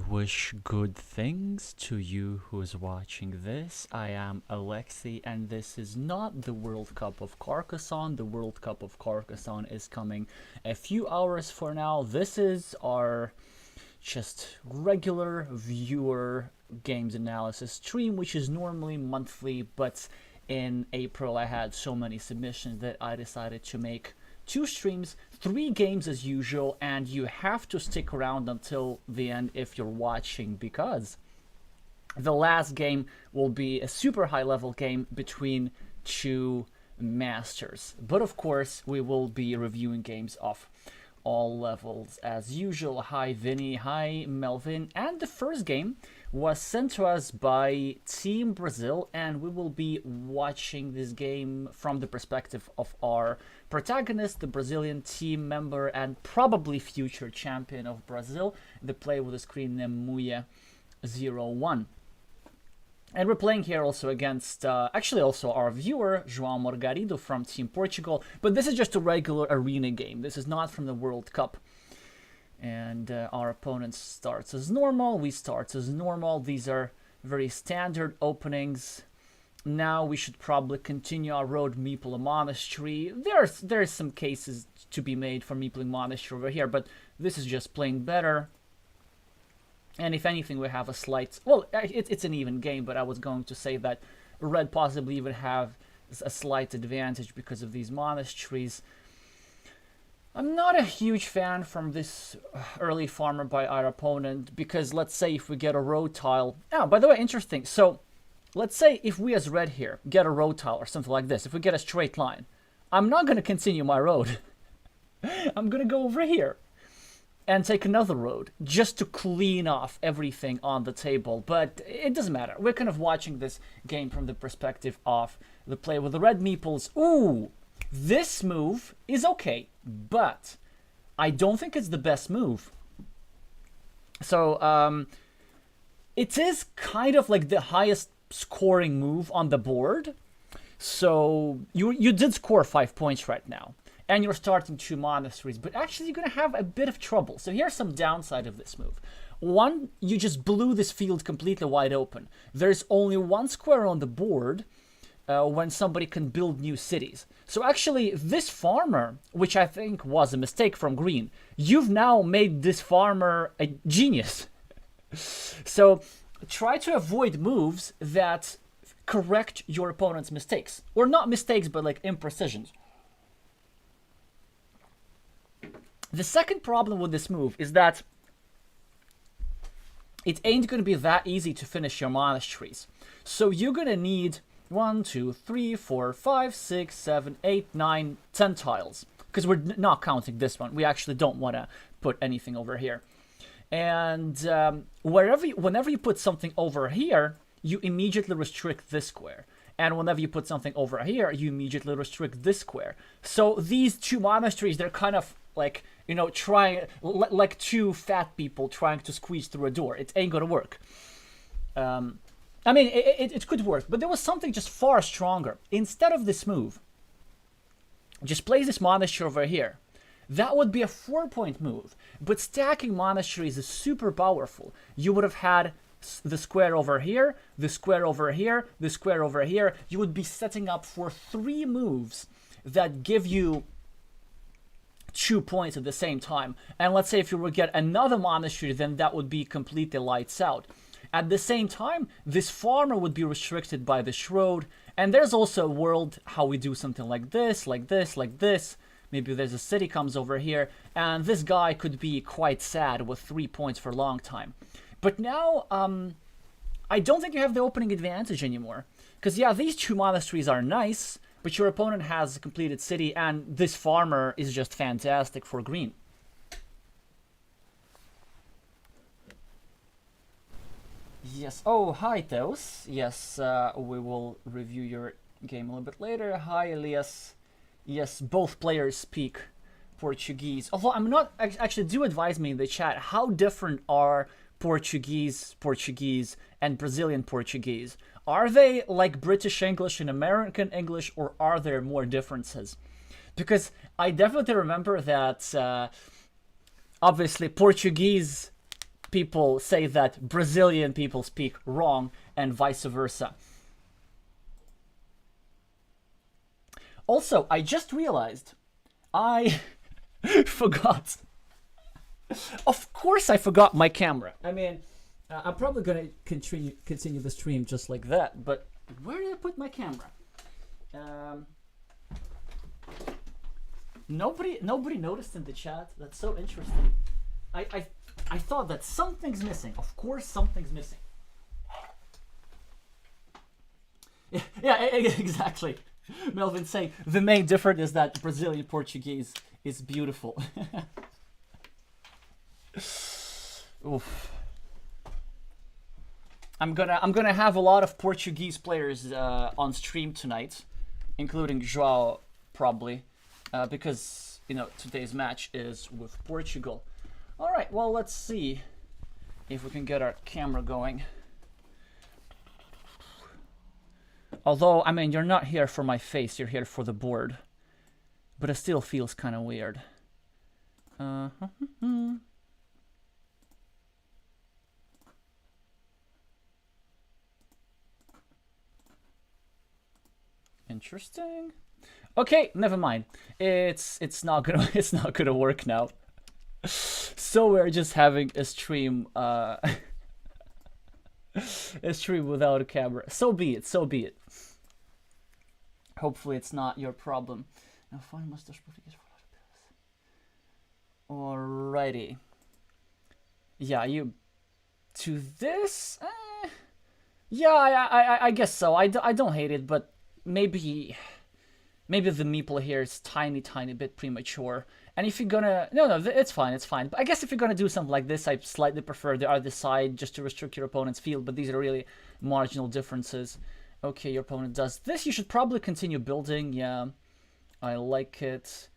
wish good things to you who is watching this. I am Alexey, and this is not the World Cup of Carcassonne. The World Cup of Carcassonne is coming a few hours for now. This is our just regular viewer games analysis stream, which is normally monthly, but in April I had so many submissions that I decided to make 2 streams, 3 games as usual, and you have to stick around until the end if you're watching, because the last game will be a super high level game between 2 masters. But of course, we will be reviewing games of all levels as usual. Hi Vinny, hi Melvin, and the first game was sent to us by Team Brazil, and we will be watching this game from the perspective of our protagonist, the Brazilian team member and probably future champion of Brazil. The player with the screen name Muya01. And we're playing here also against, actually also our viewer, João Morgarido from Team Portugal. But this is just a regular arena game. This is not from the World Cup. And our opponent starts as normal. We start as normal. These are very standard openings. Now we should probably continue our road Meeple Monastery. There's some cases to be made for Meeple Monastery over here, but this is just playing better. And if anything, we have a slight... Well, it's an even game, but I was going to say that Red possibly even have a slight advantage because of these monasteries. I'm not a huge fan from this early farmer by our opponent, because let's say if we get a road tile... Oh, by the way, interesting. So, let's say if we as red here get a road tile or something like this, if we get a straight line, I'm not going to continue my road. I'm going to go over here and take another road just to clean off everything on the table. But it doesn't matter. We're kind of watching this game from the perspective of the player with the red meeples. Ooh, this move is okay, but I don't think it's the best move. So it is kind of like the highest scoring move on the board. So you did score 5 points right now. And you're starting 2 monasteries, but actually you're going to have a bit of trouble. So here's some downside of this move. One, you just blew this field completely wide open. There's only 1 square on the board when somebody can build new cities. So actually this farmer, which I think was a mistake from green, you've now made this farmer a genius. So try to avoid moves that correct your opponent's mistakes. Or not mistakes, but like imprecisions. The second problem with this move is that it ain't going to be that easy to finish your monasteries. So you're going to need 1, 2, 3, 4, 5, 6, 7, 8, 9, 10 tiles. Because we're not counting this one. We actually don't want to put anything over here. And whenever you put something over here, you immediately restrict this square. And whenever you put something over here, you immediately restrict this square. So these 2 monasteries, they're kind of like, you know, trying, like 2 fat people trying to squeeze through a door. It ain't gonna work. I mean, it could work, but there was something just far stronger. Instead of this move, just place this monastery over here. That would be a 4-point move. But stacking monasteries is super powerful. You would have had the square over here, the square over here, the square over here. You would be setting up for 3 moves that give you 2 points at the same time. And let's say if you would get another monastery, then that would be completely lights out. At the same time, this farmer would be restricted by this road. And there's also a world how we do something like this, like this, like this. Maybe there's a city comes over here, and this guy could be quite sad with 3 points for a long time. But now, I don't think you have the opening advantage anymore. Because yeah, these 2 monasteries are nice, but your opponent has a completed city, and this farmer is just fantastic for green. Yes. Oh, hi, Theos. Yes, we will review your game a little bit later. Hi, Elias. Yes, both players speak Portuguese. Although I'm not... Actually, do advise me in the chat, how different are Portuguese, and Brazilian Portuguese? Are they like British English and American English, or are there more differences? Because I definitely remember that, obviously, Portuguese people say that Brazilian people speak wrong and vice versa. Also, I just realized I forgot. Of course I forgot my camera. I mean, I'm probably going to continue the stream just like that, but where did I put my camera? Nobody noticed in the chat. That's so interesting. I thought that something's missing. Of course something's missing. Yeah, exactly. Melvin saying the main difference is that Brazilian Portuguese is beautiful. Oof. I'm gonna have a lot of Portuguese players on stream tonight, including João probably, because you know today's match is with Portugal. All right, well let's see if we can get our camera going. Although, I mean, you're not here for my face, you're here for the board. But it still feels kind of weird. Interesting. Okay, never mind. It's not gonna work now. So we're just having a stream a stream without a camera. So be it, so be it. Hopefully it's not your problem. Now find mustache Portuguese for alrighty. Yeah, you to this? Yeah, I guess so. I don't hate it, but maybe the meeple here is tiny bit premature. And if you're gonna no, it's fine. But I guess if you're gonna do something like this, I slightly prefer the other side just to restrict your opponent's field. But these are really marginal differences. Okay, your opponent does this. You should probably continue building. Yeah, I like it.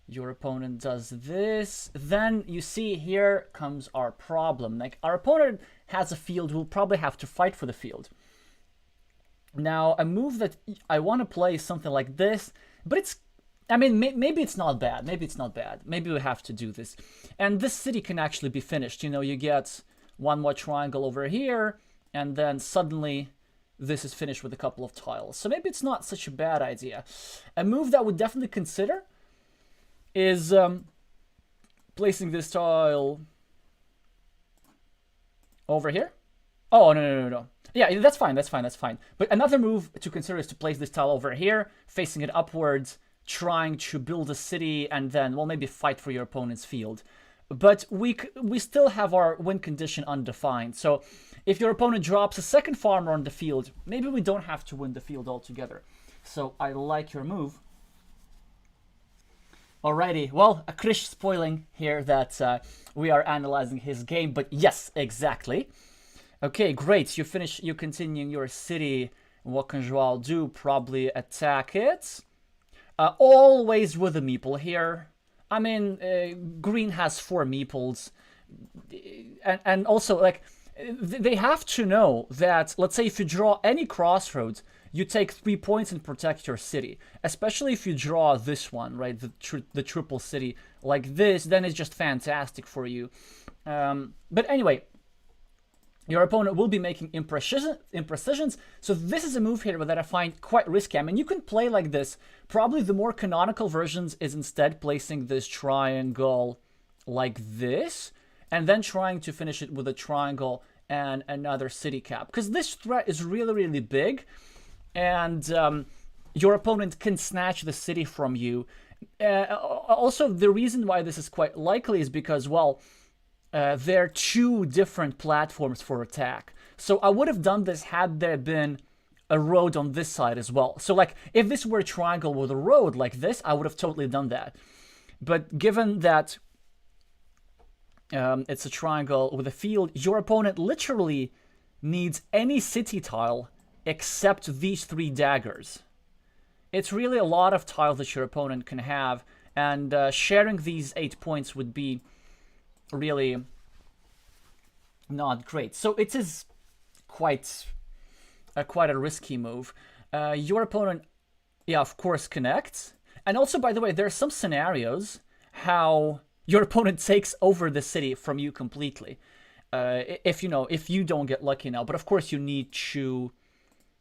Your opponent does this. Then you see here comes our problem. Like our opponent has a field, we'll probably have to fight for the field. Now a move that I want to play is something like this, but it's. I mean, maybe it's not bad. Maybe it's not bad. Maybe we have to do this. And this city can actually be finished. You know, you get one more triangle over here, and then suddenly this is finished with a couple of tiles. So maybe it's not such a bad idea. A move that I would definitely consider is placing this tile over here. Oh, no. Yeah, that's fine. But another move to consider is to place this tile over here, facing it upwards, trying to build a city and then, well, maybe fight for your opponent's field. But we still have our win condition undefined. So if your opponent drops a second farmer on the field, maybe we don't have to win the field altogether. So I like your move. Alrighty, well, Krish spoiling here that we are analyzing his game, but yes, exactly. Okay, great, you continuing your city. What can João do? Probably attack it. Always with a meeple here. I mean, green has 4 meeples. And also, like, they have to know that, let's say if you draw any crossroads, you take 3 points and protect your city. Especially if you draw this one, right? The triple city like this, then it's just fantastic for you. But anyway, your opponent will be making imprecisions. So this is a move here that I find quite risky. I mean, you can play like this. Probably the more canonical versions is instead placing this triangle like this, and then trying to finish it with a triangle and another city cap. Because this threat is really, really big, and your opponent can snatch the city from you. Also, the reason why this is quite likely is because, well, there are 2 different platforms for attack. So I would have done this had there been a road on this side as well. So like if this were a triangle with a road like this, I would have totally done that. But given that it's a triangle with a field, your opponent literally needs any city tile except these 3 daggers. It's really a lot of tiles that your opponent can have, and sharing these 8 points would be really not great. So it is quite a risky move. Your opponent, yeah, of course, connects. And also, by the way, there are some scenarios how your opponent takes over the city from you completely. if you don't get lucky now. But of course you need to,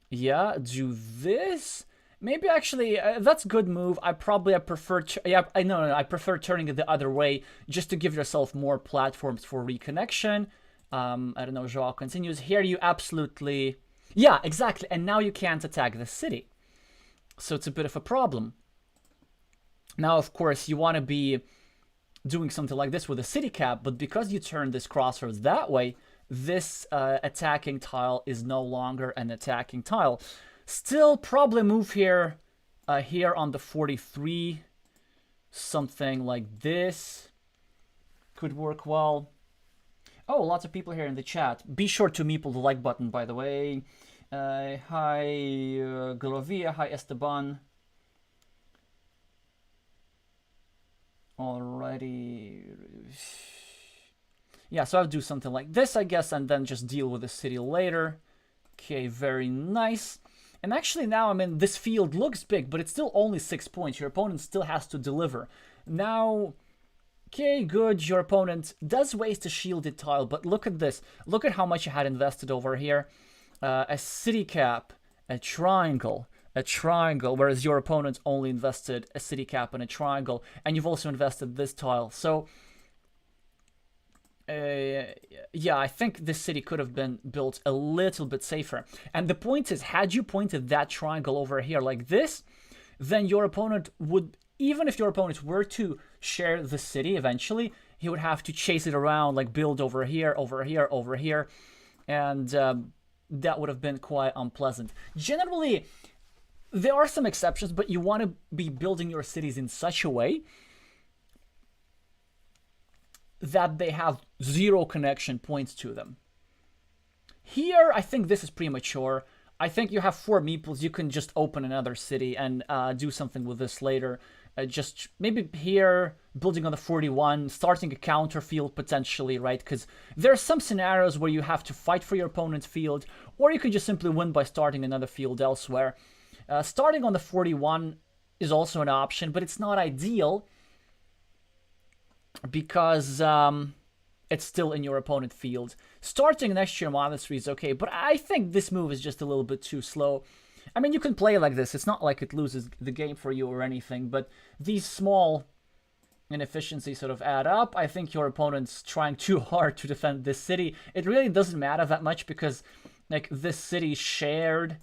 yeah, do this. Maybe actually that's a good move. I prefer I prefer turning it the other way just to give yourself more platforms for reconnection. I don't know. Joao continues. Here you absolutely, yeah, exactly. And now you can't attack the city, so it's a bit of a problem. Now, of course, you want to be doing something like this with a city cap, but because you turn this crossroads that way, this attacking tile is no longer an attacking tile. Still, probably move here, here on the 43, something like this could work well. Oh, lots of people here in the chat. Be sure to meeple the like button, by the way. Hi, Glovia. Hi, Esteban. Alrighty. Yeah, so I'll do something like this, I guess, and then just deal with the city later. Okay, very nice. And actually now, I mean, this field looks big, but it's still only 6 points. Your opponent still has to deliver. Now, okay, good. Your opponent does waste a shielded tile, but look at this. Look at how much you had invested over here. A city cap, a triangle, whereas your opponent only invested a city cap and a triangle, and you've also invested this tile. So, yeah, I think this city could have been built a little bit safer. And the point is, had you pointed that triangle over here like this, then your opponent would, even if your opponent were to share the city eventually, he would have to chase it around, like build over here, over here, over here, and that would have been quite unpleasant. Generally, there are some exceptions, but you want to be building your cities in such a way that they have 0 connection points to them. Here, I think this is premature. I think you have 4 meeples. You can just open another city and do something with this later. Just maybe here, building on the 41, starting a counter field potentially, right? Because there are some scenarios where you have to fight for your opponent's field, or you can just simply win by starting another field elsewhere. Starting on the 41 is also an option, but it's not ideal because it's still in your opponent's field. Starting next to your monastery is okay, but I think this move is just a little bit too slow. I mean, you can play like this. It's not like it loses the game for you or anything, but these small inefficiencies sort of add up. I think your opponent's trying too hard to defend this city. It really doesn't matter that much because, like, this city shares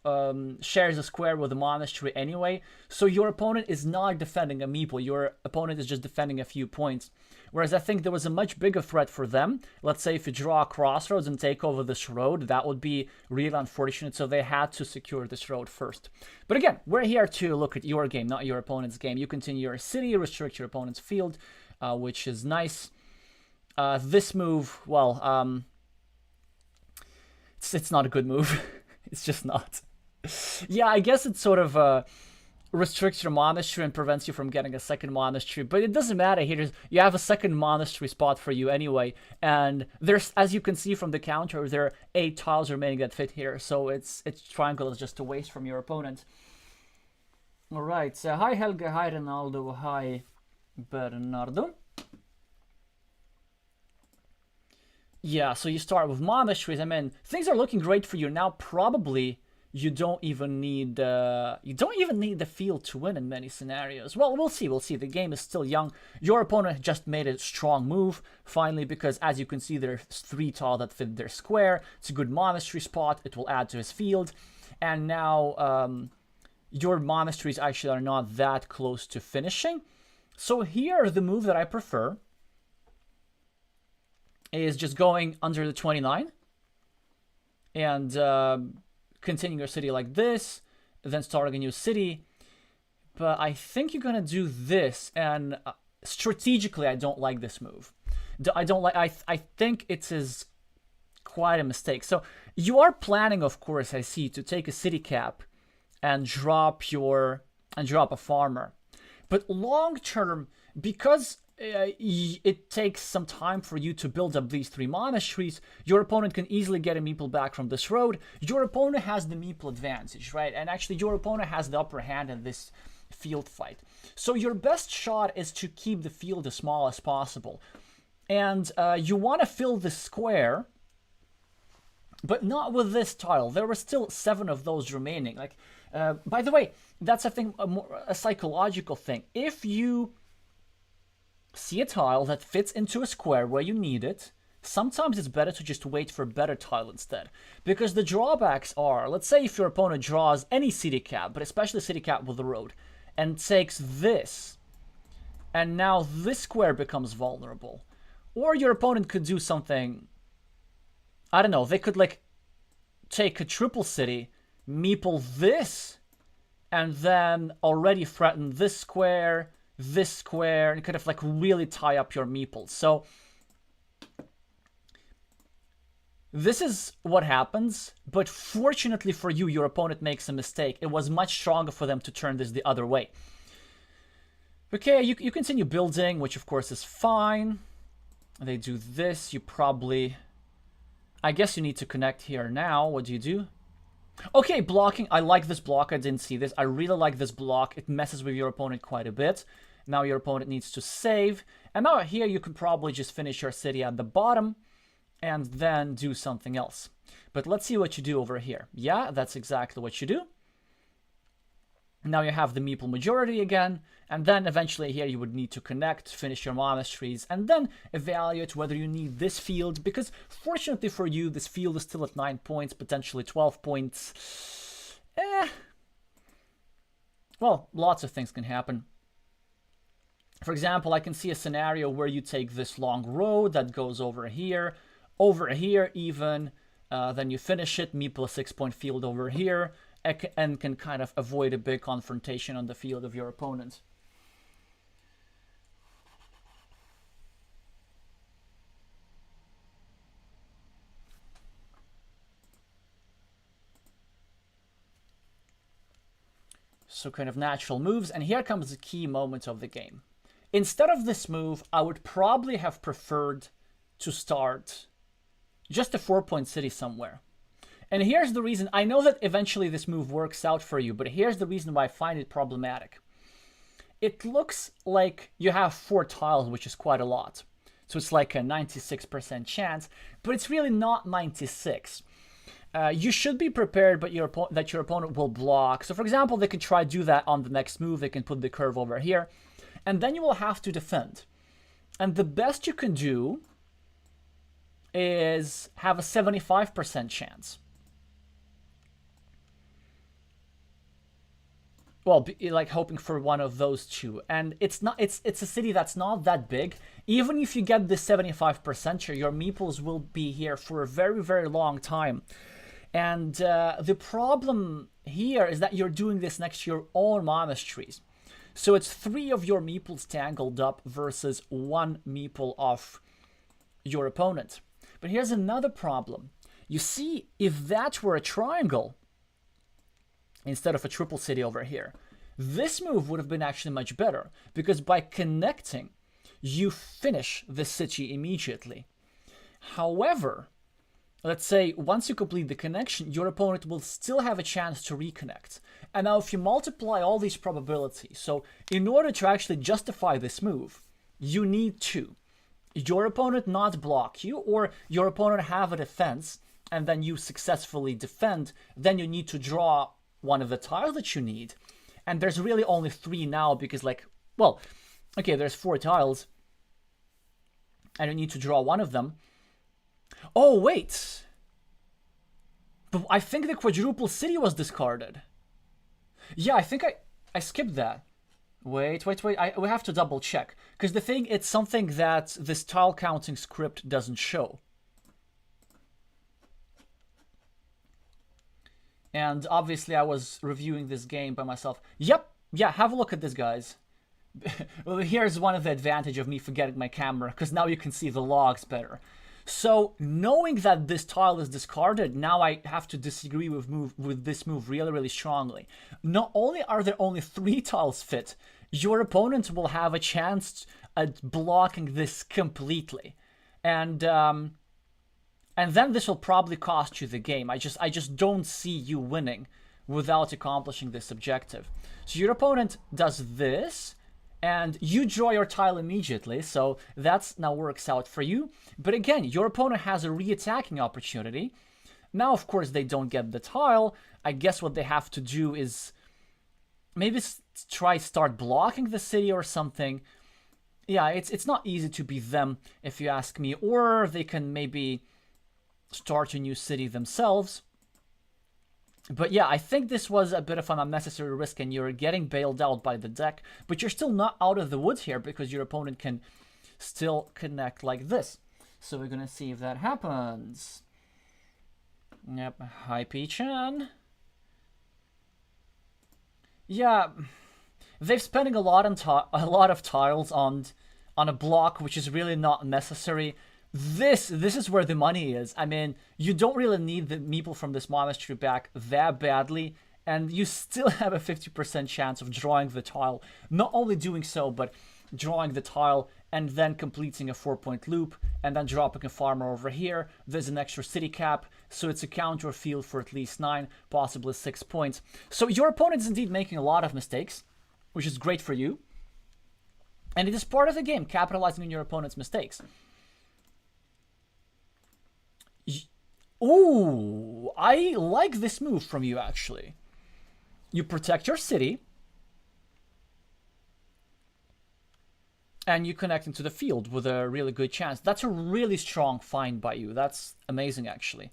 a square with the monastery anyway, so your opponent is not defending a meeple. Your opponent is just defending a few points. Whereas I think there was a much bigger threat for them. Let's say if you draw a crossroads and take over this road, that would be really unfortunate, so they had to secure this road first. But again, we're here to look at your game, not your opponent's game. You continue your city, restrict your opponent's field, which is nice. This move, well, it's not a good move. It's just not. Yeah, I guess it sort of restricts your monastery and prevents you from getting a second monastery, but it doesn't matter. Here, you have a second monastery spot for you anyway, and there's, as you can see from the counter, there are 8 tiles remaining that fit here, so its triangle is just a waste from your opponent. All right, so hi Helga, hi Ronaldo, hi Bernardo. Yeah, so you start with monasteries. I mean, things are looking great for you now. Probably you don't even need the field to win in many scenarios. Well, we'll see. We'll see. The game is still young. Your opponent just made a strong move finally, because as you can see, there's 3 tile that fit their square. It's a good monastery spot. It will add to his field, and now your monasteries actually are not that close to finishing. So here, the move that I prefer is just going under the 29 and continuing your city like this, then starting a new city. But I think you're gonna do this, and strategically I don't like this move. I think it is quite a mistake. So you are planning, of course, I see, to take a city cap and drop a farmer. But long term, because it takes some time for you to build up these 3 monasteries, your opponent can easily get a meeple back from this road. Your opponent has the meeple advantage, right? And actually your opponent has the upper hand in this field fight. So your best shot is to keep the field as small as possible. And you want to fill the square, but not with this tile. There were still 7 of those remaining. Like, by the way, that's a psychological thing. If you see a tile that fits into a square where you need it, sometimes it's better to just wait for a better tile instead. Because the drawbacks are, let's say if your opponent draws any city cap, but especially city cap with the road, and takes this, and now this square becomes vulnerable. Or your opponent could do something, I don't know, they could like take a triple city, meeple this, and then already threaten this square, and kind of like really tie up your meeples. So this is what happens, but fortunately for you, your opponent makes a mistake. It was much stronger for them to turn this the other way. Okay, you continue building, which of course is fine. They do this, you probably... I guess you need to connect here now. What do you do? Okay, blocking. I like this block. I didn't see this. I really like this block. It messes with your opponent quite a bit. Now your opponent needs to save. And now here you could probably just finish your city at the bottom and then do something else. But let's see what you do over here. Yeah, that's exactly what you do. Now you have the meeple majority again, and then eventually here you would need to connect, finish your monasteries, and then evaluate whether you need this field, because fortunately for you, this field is still at 9 points, potentially 12 points. Well, lots of things can happen. For example, I can see a scenario where you take this long road that goes over here even, then you finish it, meeple a 6-point field over here, and can kind of avoid a big confrontation on the field of your opponent. So kind of natural moves, and here comes the key moment of the game. Instead of this move, I would probably have preferred to start just a 4-point city somewhere. And here's the reason. I know that eventually this move works out for you, but here's the reason why I find it problematic. It looks like you have 4 tiles, which is quite a lot. So it's like a 96% chance, but it's really not 96. You should be prepared, but that your opponent will block. So for example, they can try to do that on the next move. They can put the curve over here, and then you will have to defend. And the best you can do is have a 75% chance. Well, like hoping for one of those two. And it's a city that's not that big. Even if you get the 75% share, your meeples will be here for a very, very long time. And the problem here is that you're doing this next to your own monasteries. So it's 3 of your meeples tangled up versus 1 meeple of your opponent. But here's another problem. You see, if that were a triangle, instead of a triple city over here, this move would have been actually much better, because by connecting, you finish the city immediately. However, let's say once you complete the connection, your opponent will still have a chance to reconnect. And now if you multiply all these probabilities, so in order to actually justify this move, you need to your opponent not block you, or your opponent have a defense, and then you successfully defend, then you need to draw one of the tiles that you need. And there's really only 3 now, because like, well, okay, there's 4 tiles, and you need to draw one of them. Oh, wait. But I think the quadruple city was discarded. Yeah, I think I skipped that. Wait. We have to double check. Because the thing, it's something that this tile counting script doesn't show. And obviously I was reviewing this game by myself. Yep, yeah, have a look at this, guys. Well, here's one of the advantage of me forgetting my camera, because now you can see the logs better. So, knowing that this tile is discarded, now I have to disagree with this move really, really strongly. Not only are there only 3 tiles fit, your opponent will have a chance at blocking this completely. And then this will probably cost you the game. I just don't see you winning without accomplishing this objective. So your opponent does this, and you draw your tile immediately, so that's now works out for you. But again, your opponent has a re-attacking opportunity. Now, of course, they don't get the tile. I guess what they have to do is maybe try start blocking the city or something. Yeah, it's not easy to beat them, if you ask me. Or they can maybe start a new city themselves. But yeah, I think this was a bit of an unnecessary risk, and you're getting bailed out by the deck. But you're still not out of the woods here, because your opponent can still connect like this. So we're gonna see if that happens. Yep, hi P-chan. Yeah, they're spending a lot of tiles on a block, which is really not necessary. This is where the money is. I mean, you don't really need the meeple from this monastery back that badly, and you still have a 50% chance of drawing the tile. Not only doing so, but drawing the tile and then completing a 4-point loop, and then dropping a farmer over here. There's an extra city cap, so it's a counter field for at least 9, possibly 6 points. So your opponent is indeed making a lot of mistakes, which is great for you. And it is part of the game, capitalizing on your opponent's mistakes. Ooh, I like this move from you, actually. You protect your city, and you connect into the field with a really good chance. That's a really strong find by you. That's amazing, actually.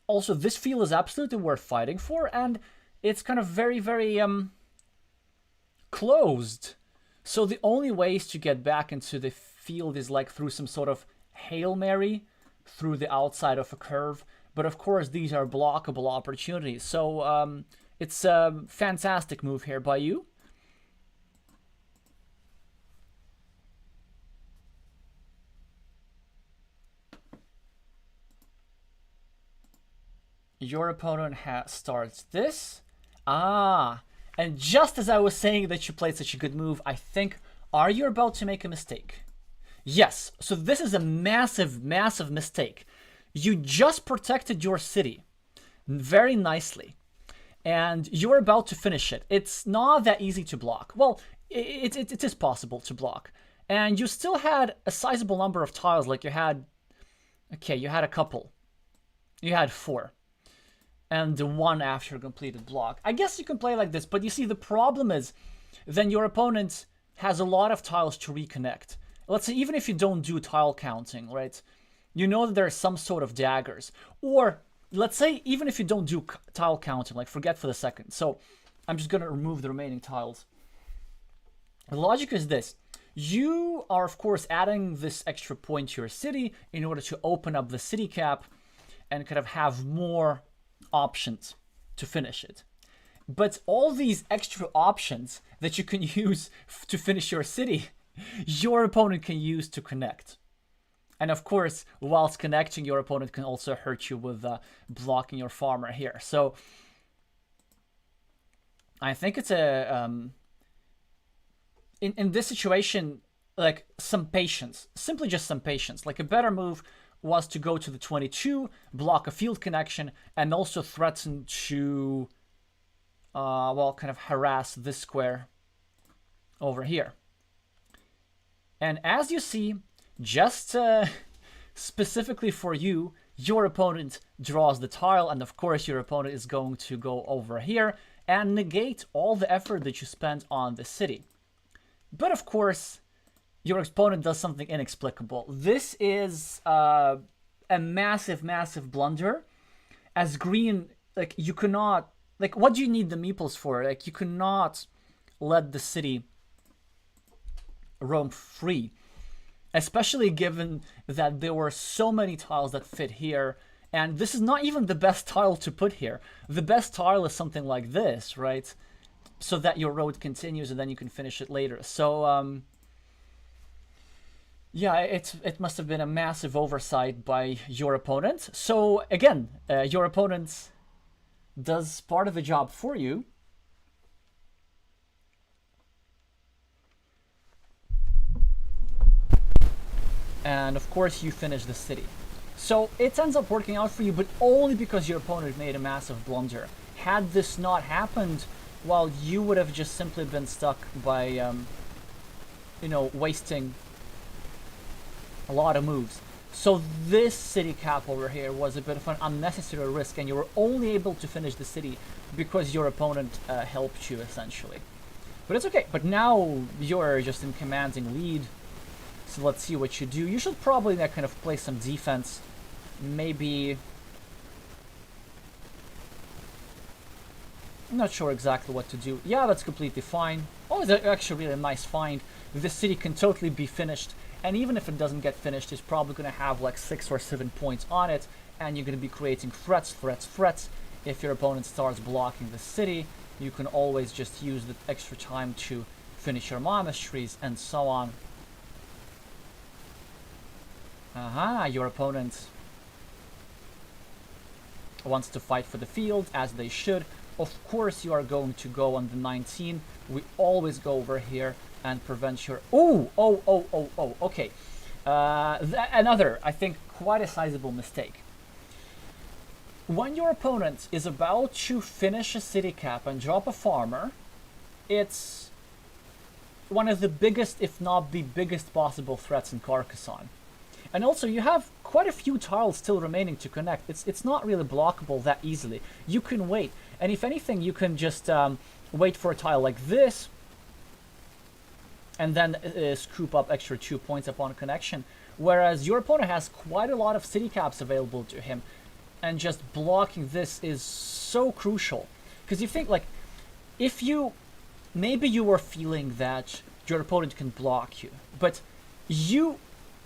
Also, this field is absolutely worth fighting for, and it's kind of very, very closed. So the only ways to get back into the field is like through some sort of Hail Mary, through the outside of a curve. But of course, these are blockable opportunities. So it's a fantastic move here by you. Your opponent starts this. And just as I was saying that you played such a good move, I think, are you about to make a mistake? Yes, so this is a massive, massive mistake. You just protected your city very nicely, and you're about to finish it. It's not that easy to block. Well, it is possible to block. And you still had a sizable number of tiles, like you had, okay, you had a couple. You had 4. And the 1 after a completed block. I guess you can play like this, but you see, the problem is then your opponent has a lot of tiles to reconnect. Let's say even if you don't do tile counting, right? You know that there are some sort of daggers. Or let's say even if you don't do tile counting, like forget for the second. So I'm just going to remove the remaining tiles. The logic is this. You are, of course, adding this extra point to your city in order to open up the city cap and kind of have more options to finish it. But all these extra options that you can use to finish your city, your opponent can use to connect. And of course, whilst connecting, your opponent can also hurt you with blocking your farmer here. So I think it's a in this situation, like, some patience, simply just some patience. Like, a better move was to go to the 22, block a field connection, and also threaten to well, kind of harass this square over here. And as you see, just specifically for you, your opponent draws the tile, and of course your opponent is going to go over here and negate all the effort that you spent on the city. But of course, your opponent does something inexplicable. This is a massive, massive blunder. As green, like, you cannot, like, what do you need the meeples for? Like, you cannot let the city roam free. Especially given that there were so many tiles that fit here. And this is not even the best tile to put here. The best tile is something like this, right? So that your road continues and then you can finish it later. So, yeah, it must have been a massive oversight by your opponent. So, again, your opponent does part of the job for you. And of course you finish the city. So it ends up working out for you, but only because your opponent made a massive blunder. Had this not happened, well, you would have just simply been stuck by you know, wasting a lot of moves. So this city cap over here was a bit of an unnecessary risk, and you were only able to finish the city because your opponent helped you, essentially. But it's okay. But now you're just in commanding lead. So let's see what you do. You should probably kind of play some defense. Maybe... I'm not sure exactly what to do. Yeah, that's completely fine. Oh, it's actually really a nice find. This city can totally be finished. And even if it doesn't get finished, it's probably going to have like 6 or 7 points on it. And you're going to be creating threats. If your opponent starts blocking the city, you can always just use the extra time to finish your monasteries and so on. Your opponent wants to fight for the field, as they should. Of course you are going to go on the 19. We always go over here and prevent your... Okay. Another, I think, quite a sizable mistake. When your opponent is about to finish a city cap and drop a farmer, it's one of the biggest, if not the biggest possible threats in Carcassonne. And also, you have quite a few tiles still remaining to connect. It's not really blockable that easily. You can wait. And if anything, you can just wait for a tile like this, and then scoop up extra 2 points upon connection. Whereas your opponent has quite a lot of city caps available to him. And just blocking this is so crucial. Because you think, like, if you... Maybe you were feeling that your opponent can block you. But you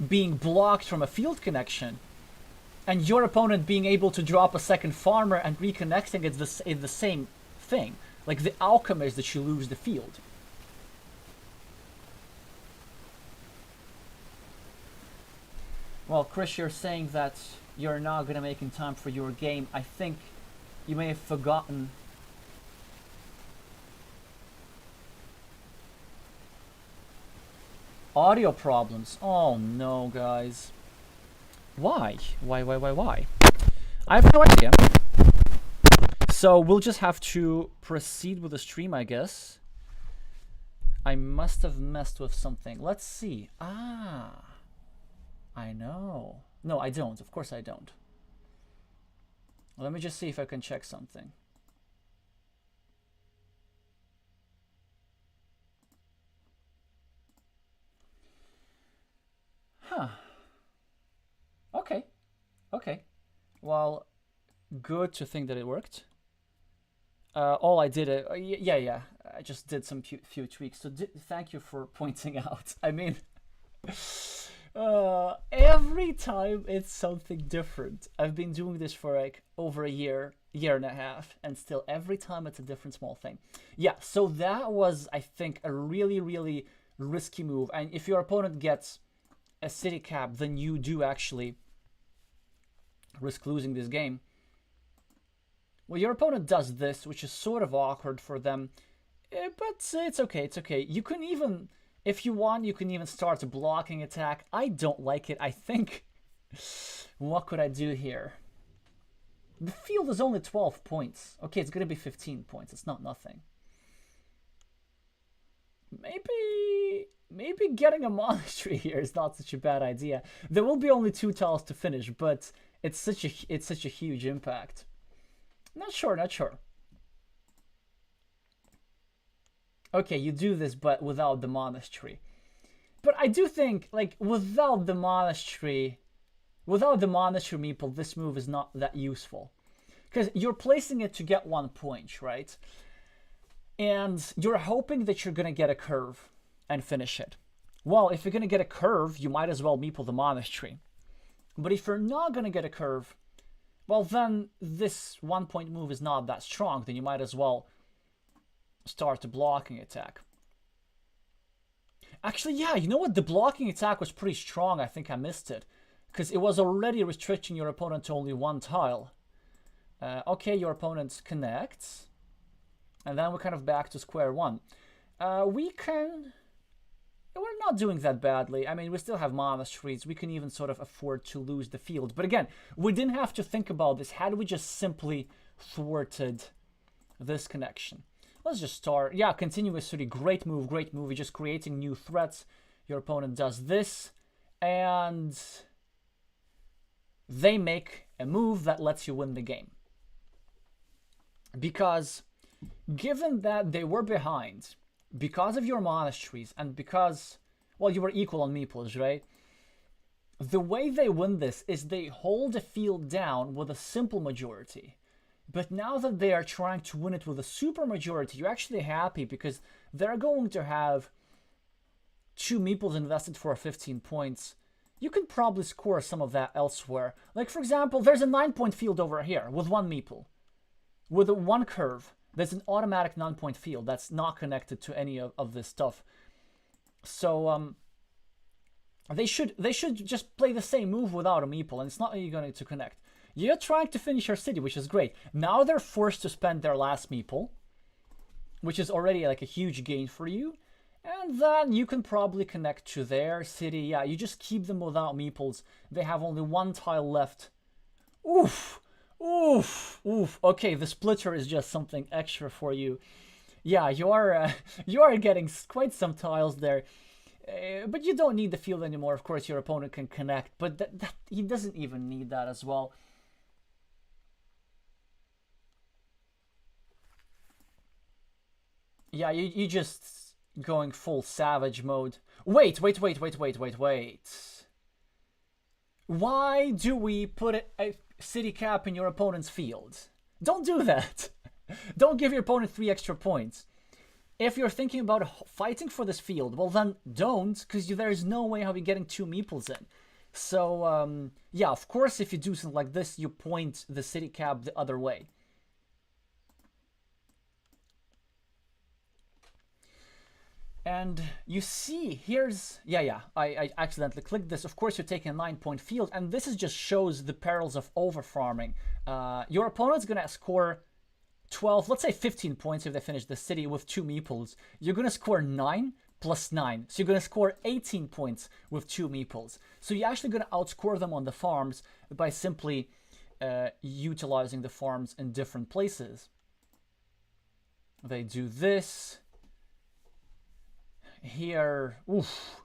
being blocked from a field connection, and your opponent being able to drop a second farmer and reconnecting it's the same thing. Like, the outcome is that you lose the field. Well, Chris, you're saying that you're not going to make in time for your game. I think you may have forgotten. Audio problems. Oh no, guys. Why? Why? I have no idea. So we'll just have to proceed with the stream, I guess. I must have messed with something. Let's see. I know. No, I don't. Of course I don't. Let me just see if I can check something. Huh. Okay. Well, good to think that it worked. All I did, yeah, I just did some few tweaks. So thank you for pointing out. I mean, every time it's something different. I've been doing this for like over a year and a half, and still every time it's a different small thing. Yeah, so that was, I think, a really, really risky move. And if your opponent gets a city cap, then you do actually risk losing this game. Well, your opponent does this, which is sort of awkward for them, but it's okay. You can even, if you want, you can even start a blocking attack. I don't like it. I think, what could I do here? The field is only 12 points. Okay, it's gonna be 15 points. It's not nothing. Maybe getting a monastery here is not such a bad idea. There will be only 2 tiles to finish, but it's such a huge impact. Not sure. Okay, you do this, but without the monastery. But I do think, like, without the monastery meeple, this move is not that useful. Because you're placing it to get 1 point, right? And you're hoping that you're going to get a curve and finish it. Well, if you're going to get a curve, you might as well meeple the monastery. But if you're not going to get a curve, well, then this 1 point move is not that strong. Then you might as well start a blocking attack. Actually, yeah, you know what? The blocking attack was pretty strong. I think I missed it, because it was already restricting your opponent to only 1 tile. Okay, your opponent connects. And then we're kind of back to square one. We're not doing that badly. I mean, we still have monasteries. We can even sort of afford to lose the field. But again, we didn't have to think about this had we just simply thwarted this connection. Let's just start. Yeah, continuous city. Great move. We're just creating new threats. Your opponent does this, and they make a move that lets you win the game. Because given that they were behind, because of your monasteries, and because, well, you were equal on meeples, right? The way they win this is they hold a field down with a simple majority. But now that they are trying to win it with a super majority, you're actually happy because they're going to have 2 meeples invested for 15 points. You can probably score some of that elsewhere. Like, for example, there's a 9-point field over here with 1 meeple. With one curve, there's an automatic 9-point field that's not connected to any of this stuff. So, they should just play the same move without a meeple, and it's not really going to connect. You're trying to finish your city, which is great. Now they're forced to spend their last meeple, which is already like a huge gain for you. And then you can probably connect to their city. Yeah, you just keep them without meeples. They have only 1 tile left. Oof, oof, oof. Okay, the splitter is just something extra for you. Yeah, you are getting quite some tiles there. But you don't need the field anymore. Of course, your opponent can connect, but he doesn't even need that as well. Yeah, you just going full savage mode. Wait. Why do we put a city cap in your opponent's field? Don't do that. Don't give your opponent 3 extra points. If you're thinking about fighting for this field, well then don't, because there's no way how you're getting 2 meeples in. So, yeah, of course, if you do something like this, you point the city cap the other way. And you see, here's, I accidentally clicked this. Of course, you're taking a 9-point field, and this is just shows the perils of over-farming. Your opponent's going to score 12, let's say 15 points if they finish the city with 2 meeples. You're going to score 9 plus 9. So you're going to score 18 points with 2 meeples. So you're actually going to outscore them on the farms by simply utilizing the farms in different places. They do this. Here, oof,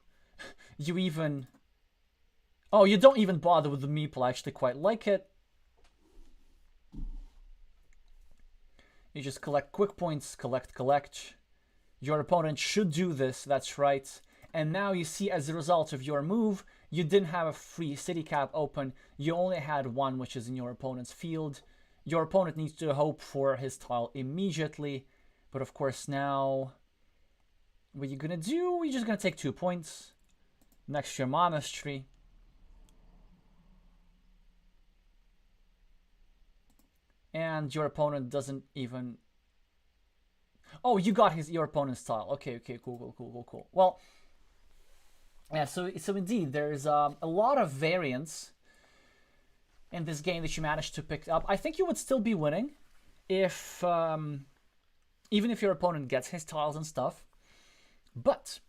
you even... Oh, you don't even bother with the meeple. I actually quite like it. You just collect quick points, collect. Your opponent should do this, that's right. And now you see, as a result of your move, you didn't have a free city cap open. You only had 1, which is in your opponent's field. Your opponent needs to hope for his tile immediately. But of course now, what you're gonna do, you're just gonna take 2 points next to your monastery. And your opponent doesn't even... Oh, you got your opponent's tile. Okay, cool. Well, yeah, so indeed, there's a lot of variance in this game that you managed to pick up. I think you would still be winning if, even if your opponent gets his tiles and stuff. But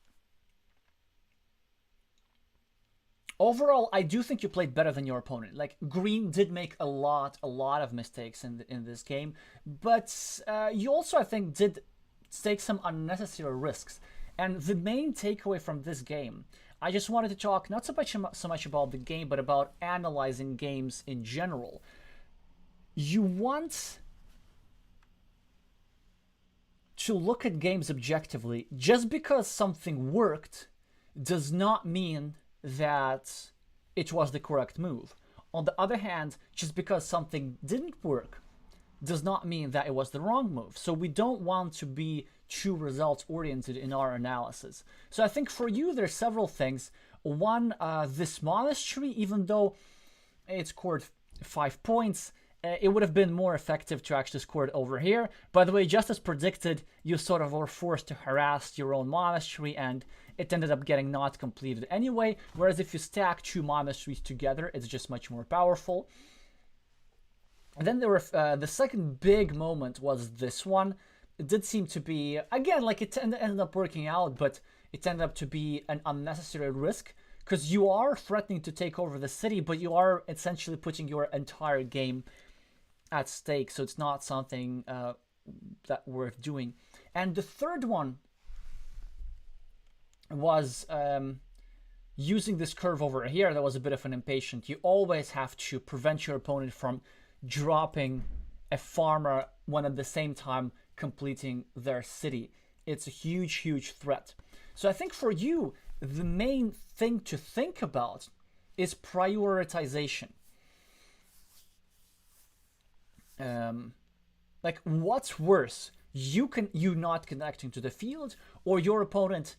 overall, I do think you played better than your opponent. Like, green did make a lot of mistakes in this game, but you also, I think, did take some unnecessary risks. And the main takeaway from this game, I just wanted to talk not so much about the game, but about analyzing games in general. You want to look at games objectively. Just because something worked does not mean that it was the correct move. On the other hand, just because something didn't work does not mean that it was the wrong move. So we don't want to be too results oriented in our analysis. So I think for you, there's several things. One, this monastery, even though it scored 5 points, it would have been more effective to actually score it over here. By the way, just as predicted, you sort of were forced to harass your own monastery, and it ended up getting not completed anyway. Whereas if you stack 2 monasteries together, it's just much more powerful. And then there were the second big moment was this one. It did seem to be, again, like it ended up working out, but it ended up to be an unnecessary risk, because you are threatening to take over the city, but you are essentially putting your entire game at stake, so it's not something that worth doing. And the third one was using this curve over here. That was a bit of an impatient. You always have to prevent your opponent from dropping a farmer when at the same time completing their city. It's a huge threat. So I think for you, the main thing to think about is prioritization. Like, what's worse, you not connecting to the field, or your opponent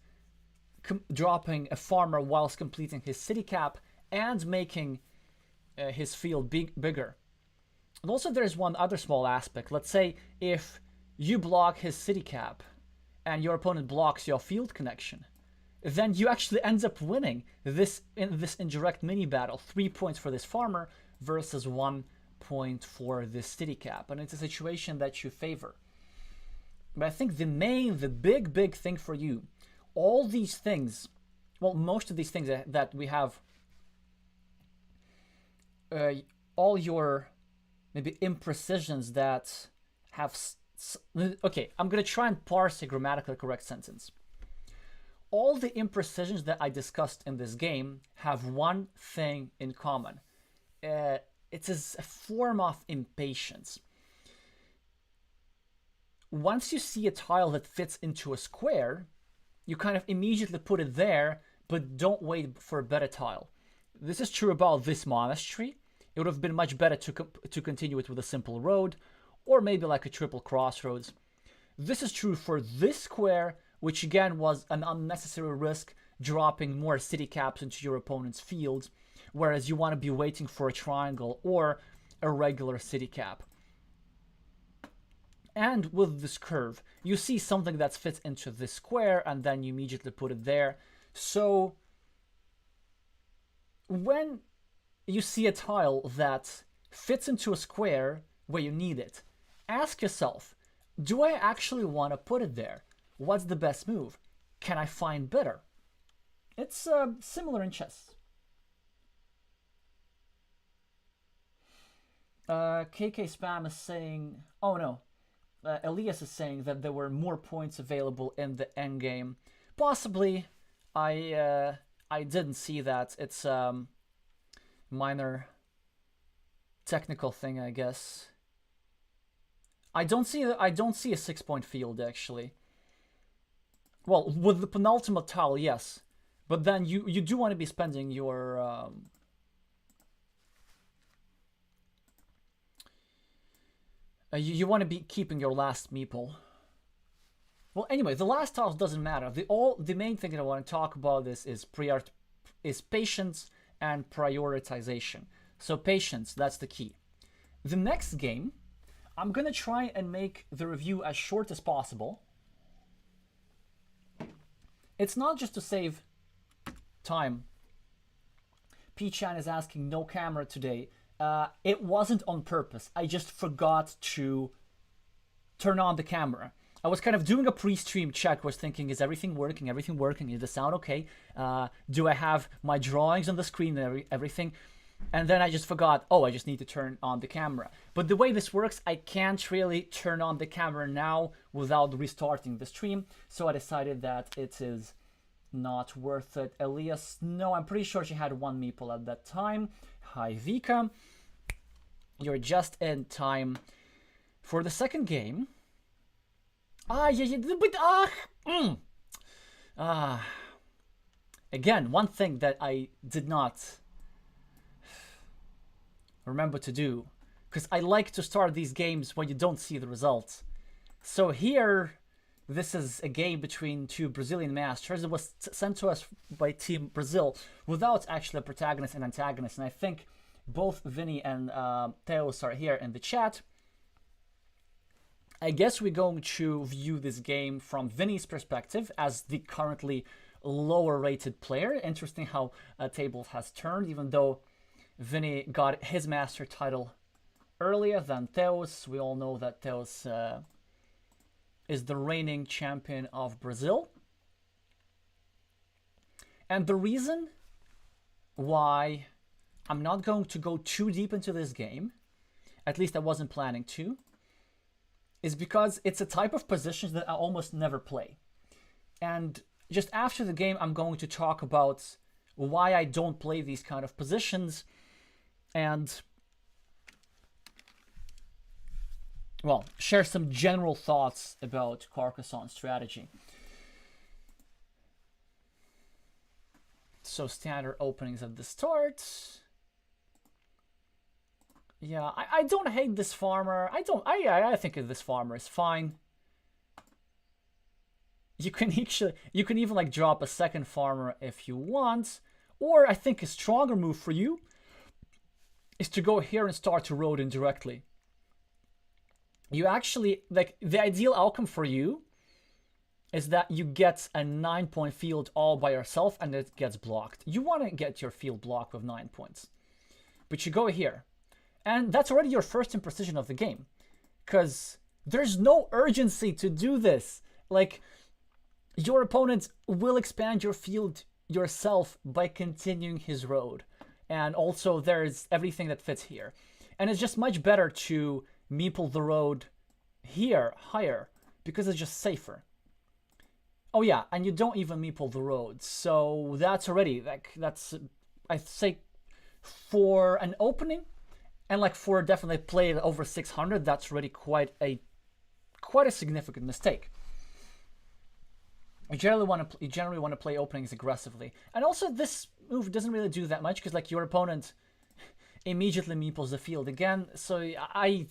dropping a farmer whilst completing his city cap and making his field bigger. And also there's one other small aspect. Let's say if you block his city cap and your opponent blocks your field connection, then you actually end up winning this indirect mini battle. 3 points for this farmer versus 1 point for this city cap, and it's a situation that you favor. But I think the big thing for you, all these things, well, most of these things that we have, all your maybe imprecisions that have, okay, I'm gonna try and parse a grammatically correct sentence. All the imprecisions that I discussed in this game have one thing in common. It's a form of impatience. Once you see a tile that fits into a square, you kind of immediately put it there, but don't wait for a better tile. This is true about this monastery. It would have been much better to continue it with a simple road, or maybe like a triple crossroads. This is true for this square, which again was an unnecessary risk, dropping more city caps into your opponent's field, whereas you want to be waiting for a triangle or a regular city cap. And with this curve, you see something that fits into this square, and then you immediately put it there. So when you see a tile that fits into a square where you need it, ask yourself, do I actually want to put it there? What's the best move? Can I find better? It's similar in chess. KK Spam is saying, oh no, Elias is saying that there were more points available in the endgame. Possibly. I didn't see that. It's minor technical thing, I guess. I don't see a 6-point field actually. Well, with the penultimate tile, yes, but then you do want to be spending your you want to be keeping your last meeple. Well, anyway, the last tiles doesn't matter. The main thing that I want to talk about is patience and prioritization. So patience, that's the key. The next game, I'm gonna try and make the review as short as possible. It's not just to save time. P-Chan is asking, no camera today. It wasn't on purpose. I just forgot to turn on the camera. I was kind of doing a pre-stream check, was thinking, is everything working? Everything working? Is the sound okay? Do I have my drawings on the screen and everything? And then I just forgot, oh, I just need to turn on the camera. But the way this works, I can't really turn on the camera now without restarting the stream. So I decided that it is not worth it. Elias, no, I'm pretty sure she had 1 meeple at that time. Hi, Vika. You're just in time for the second game. Again, one thing that I did not remember to do, because I like to start these games when you don't see the results. So here, this is a game between 2 Brazilian masters. It was sent to us by Team Brazil without actually a protagonist and antagonist, and I think both Vinny and Theos are here in the chat. I guess we're going to view this game from Vinny's perspective as the currently lower rated player. Interesting how tables has turned, even though Vinny got his master title earlier than Theos. We all know that Theos is the reigning champion of Brazil. And the reason why I'm not going to go too deep into this game, at least I wasn't planning to, is because it's a type of positions that I almost never play. And just after the game, I'm going to talk about why I don't play these kind of positions and, well, share some general thoughts about Carcassonne strategy. So standard openings at the start. Yeah, I don't hate this farmer. I think this farmer is fine. You can even like drop a second farmer if you want. Or I think a stronger move for you is to go here and start to road indirectly. You actually, like, the ideal outcome for you is that you get a 9-point field all by yourself and it gets blocked. You want to get your field blocked with 9 points. But you go here. And that's already your first imprecision of the game. Because there's no urgency to do this. Like, your opponent will expand your field yourself by continuing his road. And also there's everything that fits here. And it's just much better to meeple the road here higher because it's just safer. Oh yeah, and you don't even meeple the road. So that's already, like, that's, I'd say, for an opening, and like for definitely play over 600, that's already quite a significant mistake. You generally want to play openings aggressively, and also this move doesn't really do that much because like your opponent immediately meeples the field again. So I,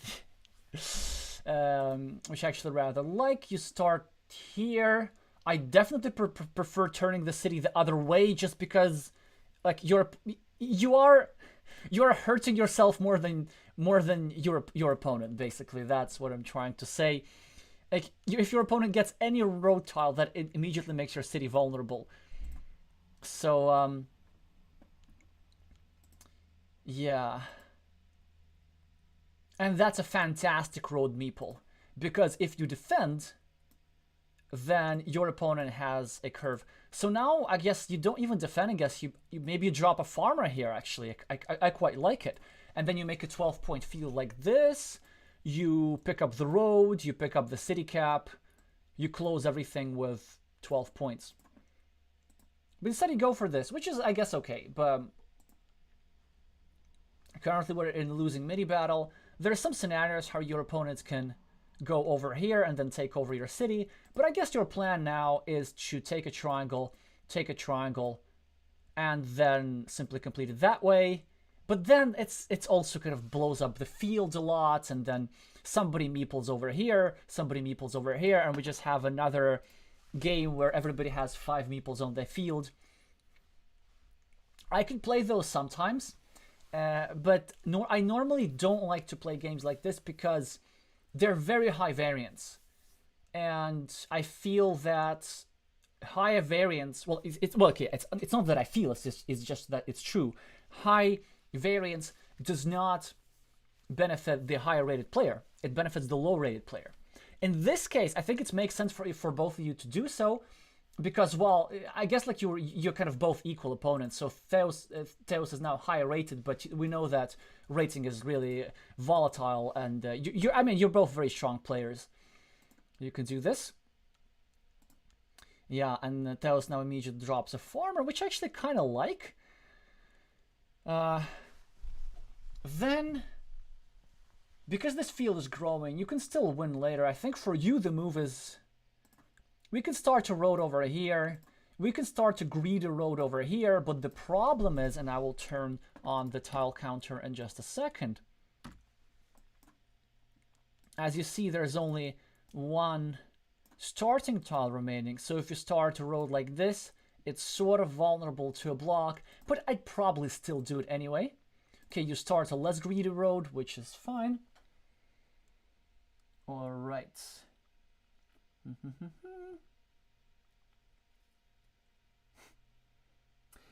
which I actually rather like. You start here. I definitely prefer turning the city the other way, just because like you are hurting yourself more than your opponent. Basically, that's what I'm trying to say. Like, if your opponent gets any road tile, that it immediately makes your city vulnerable. So yeah, and that's a fantastic road meeple, because if you defend, then your opponent has a curve. So now I guess you don't even defend. I guess you maybe you drop a farmer here. Actually, I quite like it. And then you make a 12-point field like this. You pick up the road. You pick up the city cap. You close everything with 12 points. But instead you go for this, which is, I guess, okay. But currently we're in a losing mini battle. There are some scenarios how your opponents can go over here and then take over your city. But I guess your plan now is to take a triangle, and then simply complete it that way. But then it's also kind of blows up the field a lot, and then somebody meeples over here, and we just have another game where everybody has 5 meeples on their field. I can play those sometimes, but I normally don't like to play games like this because they're very high variance. And I feel that high variance, well, it's not that I feel, it's just that it's true. High variance does not benefit the higher rated player. It benefits the low rated player. In this case, I think it makes sense for both of you to do so, because, well, I guess like you're kind of both equal opponents. So Theos is now higher rated, but we know that rating is really volatile, and you're both very strong players. You can do this. Yeah, and Theos now immediately drops a farmer, which I actually kind of like. Then, because this field is growing, you can still win later. I think for you the move is, we can start to road over here. We can start to greed a road over here, but the problem is, and I will turn on the tile counter in just a second. As you see, there's only one starting tile remaining. So if you start a road like this, it's sort of vulnerable to a block, but I'd probably still do it anyway. Okay, you start a less greedy road, which is fine. All right.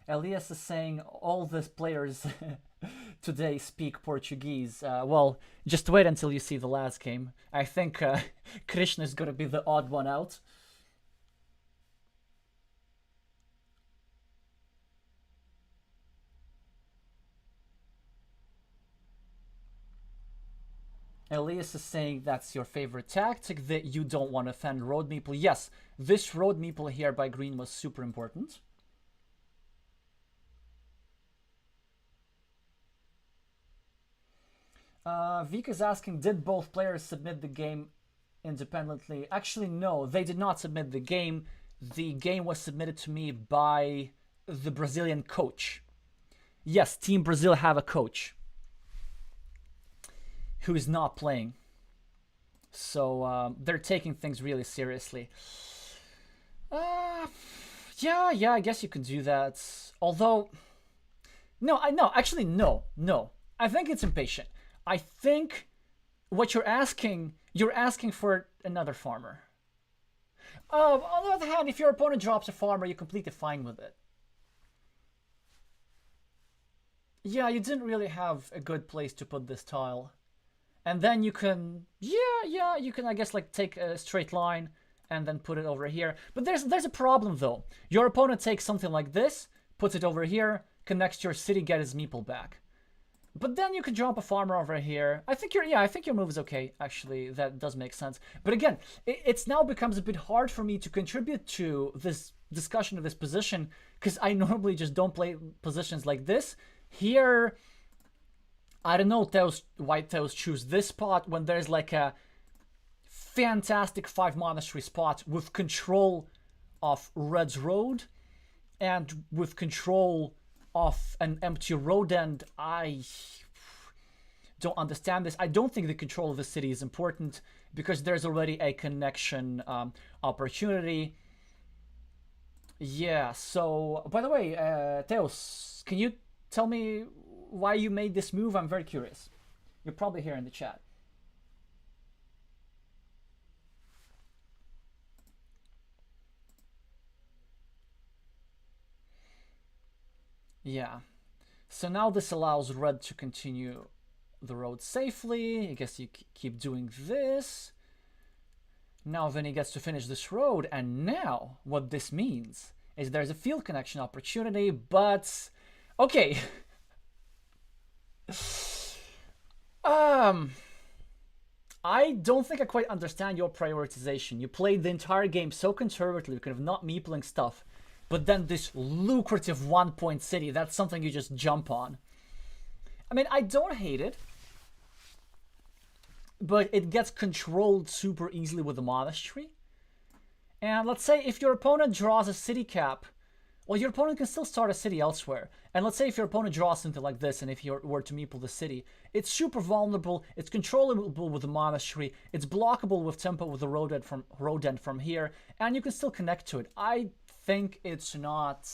Elias is saying all the players today speak Portuguese. Well, just wait until you see the last game. I think Krishna is going to be the odd one out. Elias is saying that's your favorite tactic, that you don't want to offend road meeple. Yes, this road meeple here by green was super important. Vika's asking, did both players submit the game independently? Actually, no, they did not submit the game. The game was submitted to me by the Brazilian coach. Yes, Team Brazil have a coach who is not playing. So they're taking things really seriously. Yeah, I guess you could do that. Although, no, actually, no. I think it's impatient. I think what you're asking for another farmer. On the other hand, if your opponent drops a farmer, you're completely fine with it. Yeah, you didn't really have a good place to put this tile. And then you can, you can, I guess, like take a straight line and then put it over here. But there's a problem though. Your opponent takes something like this, puts it over here, connects to your city, get his meeple back. But then you could drop a farmer over here. I think your move is okay. Actually, that does make sense. But again, it's now becomes a bit hard for me to contribute to this discussion of this position because I normally just don't play positions like this. Here, I don't know, White Tails choose this spot when there's like a fantastic 5 monastery spot with control of Red's road and with control of an empty road end. I don't understand this. I don't think the control of the city is important because there's already a connection opportunity. Yeah, so, by the way, Teos, can you tell me why you made this move? I'm very curious. You're probably here in the chat. Yeah. So now this allows Red to continue the road safely. I guess you keep doing this. Now then he gets to finish this road, and now what this means is there's a field connection opportunity, but okay. I don't think I quite understand your prioritization. You played the entire game so conservatively, kind of not meepling stuff, but then this lucrative 1-point city, that's something you just jump on. I mean, I don't hate it, but it gets controlled super easily with the monastery. And let's say if your opponent draws a city cap, well, your opponent can still start a city elsewhere. And let's say if your opponent draws something like this, and if you were to meeple the city, it's super vulnerable, it's controllable with the monastery, it's blockable with tempo with the road end from here, and you can still connect to it. I think it's not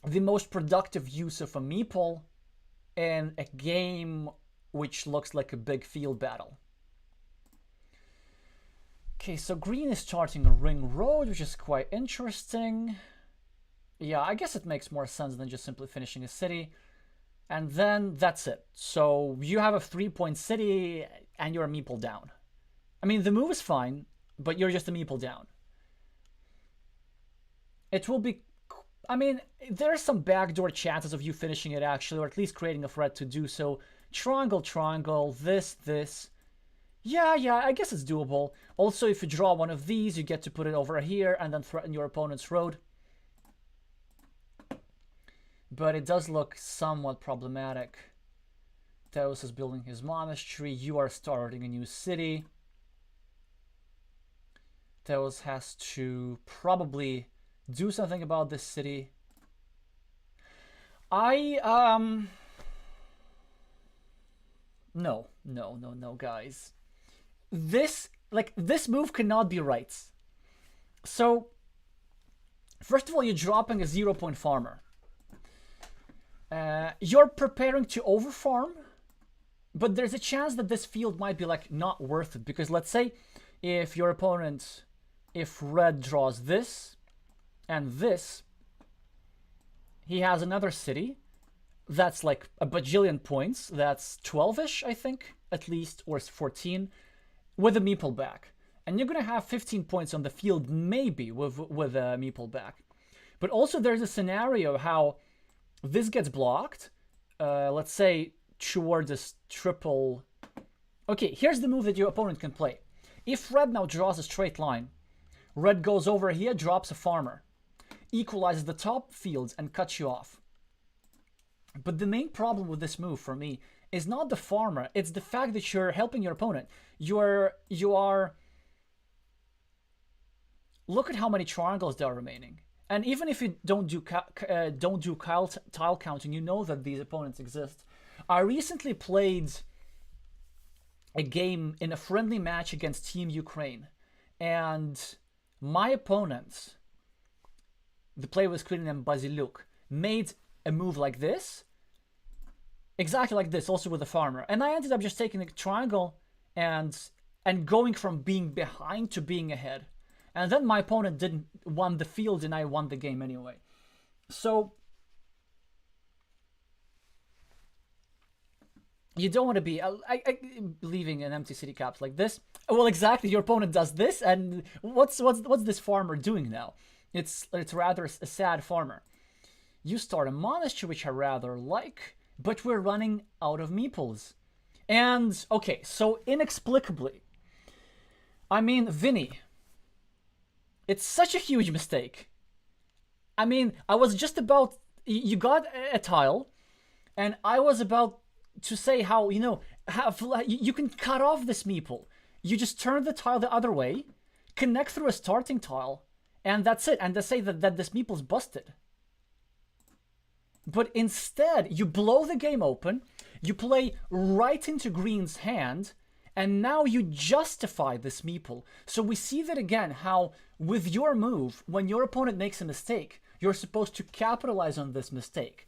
the most productive use of a meeple in a game which looks like a big field battle. Okay, so green is starting a ring road, which is quite interesting. Yeah, I guess it makes more sense than just simply finishing a city. And then that's it. So you have a 3-point city and you're a meeple down. I mean, the move is fine, but you're just a meeple down. It will be... I mean, there's some backdoor chances of you finishing it actually, or at least creating a threat to do so. Triangle, triangle, this. Yeah, I guess it's doable. Also, if you draw one of these, you get to put it over here and then threaten your opponent's road. But it does look somewhat problematic. Theos is building his monastery. You are starting a new city. Theos has to probably do something about this city. No, guys. This move cannot be right. So, first of all, you're dropping a 0-point farmer. You're preparing to overfarm, but there's a chance that this field might be like not worth it, because let's say if your opponent, if red draws this and this, he has another city that's like a bajillion points. That's 12-ish, I think, at least, or 14, with a meeple back. And you're going to have 15 points on the field, maybe, with a meeple back. But also there's a scenario how this gets blocked. Let's say toward this triple. Okay, here's the move that your opponent can play. If red now draws a straight line, red goes over here, drops a farmer, equalizes the top fields, and cuts you off. But the main problem with this move for me is not the farmer, it's the fact that you're helping your opponent. You are. Look at how many triangles there are remaining. And even if you don't do tile counting, you know that these opponents exist. I recently played a game in a friendly match against Team Ukraine, and my opponent, the player was screening named Basiluk, made a move like this, exactly like this, also with the farmer, and I ended up just taking a triangle and going from being behind to being ahead. And then my opponent didn't won the field and I won the game anyway. So you don't want to be leaving an empty city caps like this. Well, exactly. Your opponent does this, and what's this farmer doing now? It's rather a sad farmer. You start a monastery, which I rather like, but we're running out of meeples. And okay, so inexplicably, I mean, Vinny. It's such a huge mistake. I mean, I was just about... You got a tile, and I was about to say how, you know, you can cut off this meeple. You just turn the tile the other way, connect through a starting tile, and that's it. And they say that this meeple's busted. But instead, you blow the game open, you play right into green's hand, and now you justify this meeple. So we see that again, how with your move, when your opponent makes a mistake, you're supposed to capitalize on this mistake.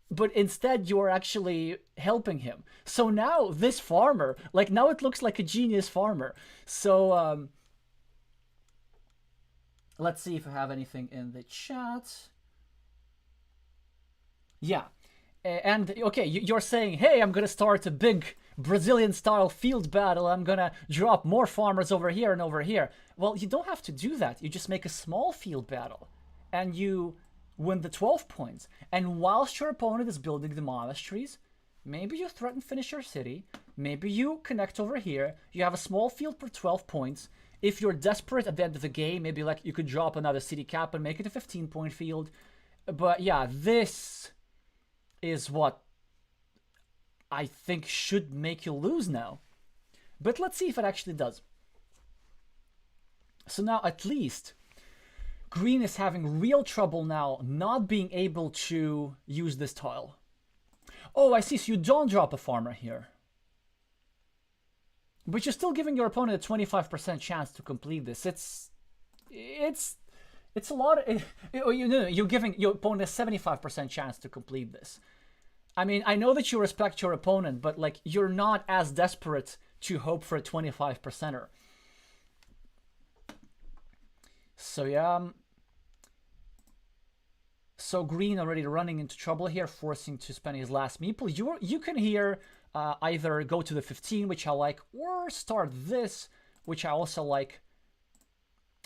But instead, you're actually helping him. So now this farmer, like now it looks like a genius farmer. So let's see if I have anything in the chat. Yeah. And okay, you're saying, hey, I'm gonna start a big Brazilian style field battle. I'm gonna drop more farmers over here and over here. Well, you don't have to do that. You just make a small field battle and you win the 12 points. And whilst your opponent is building the monasteries, maybe you threaten finish your city, maybe you connect over here, you have a small field for 12 points. If you're desperate at the end of the game, maybe like you could drop another city cap and make it a 15-point field. But yeah, this is what I think should make you lose now. But let's see if it actually does. So now at least green is having real trouble now not being able to use this tile. Oh, I see. So you don't drop a farmer here. But you're still giving your opponent a 25% chance to complete this. It's a lot of, you're giving your opponent a 75% chance to complete this. I mean, I know that you respect your opponent, but like you're not as desperate to hope for a 25%er. So yeah. So green already running into trouble here, forcing to spend his last meeple. You can here either go to the 15, which I like, or start this, which I also like.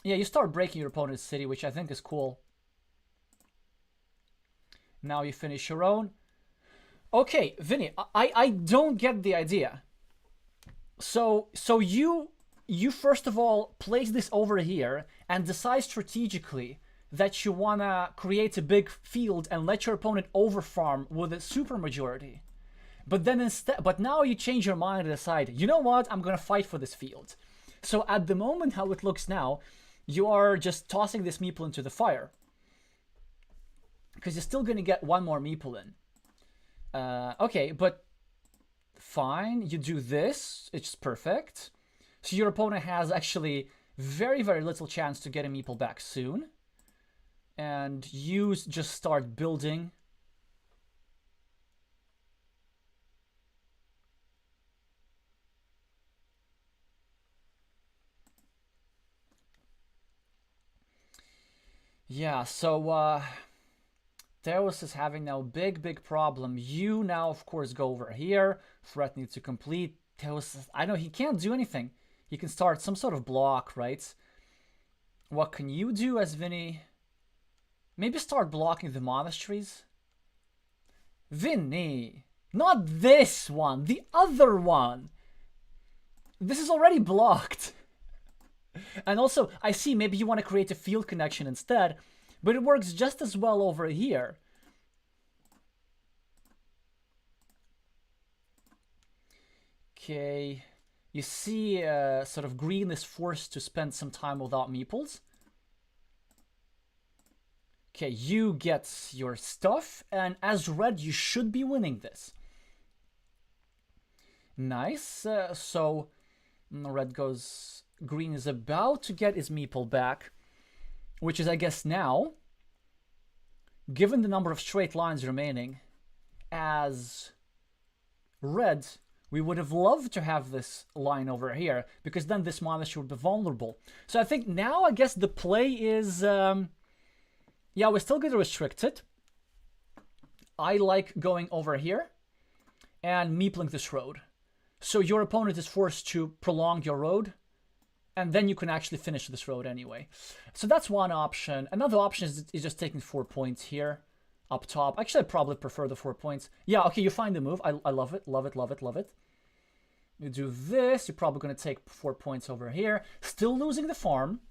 Yeah, you start breaking your opponent's city, which I think is cool. Now you finish your own. Okay, Vinny, I don't get the idea. So you first of all place this over here and decide strategically that you wanna create a big field and let your opponent overfarm with a super majority. But then but now you change your mind and decide, you know what, I'm gonna fight for this field. So at the moment, how it looks now, you are just tossing this meeple into the fire, because you're still gonna get one more meeple in. Okay, but fine, you do this, it's perfect. So your opponent has actually very, very little chance to get a meeple back soon. And you just start building. Yeah, so Theos is having now a big problem. You now, of course, go over here, threatening to complete. Theos, I know he can't do anything. He can start some sort of block, right? What can you do as Vinny? Maybe start blocking the monasteries? Vinny! Not this one, the other one. This is already blocked. And also, I see maybe you want to create a field connection instead, but it works just as well over here. Okay, you see sort of green is forced to spend some time without meeples. Okay, you get your stuff, and as red, you should be winning this. Nice. So red goes. Green is about to get his meeple back, which is, I guess, now. Given the number of straight lines remaining, as red, we would have loved to have this line over here, because then this monastery would be vulnerable. So I think now, I guess the play is, yeah, we're still going to restrict it. I like going over here and meepling this road. So your opponent is forced to prolong your road, and then you can actually finish this road anyway. So that's one option. Another option is just taking 4 points here up top. Actually, I probably prefer the 4 points. Yeah, okay, you find the move. I love it, love it, love it, love it. You do this, you're probably going to take 4 points over here. Still losing the farm.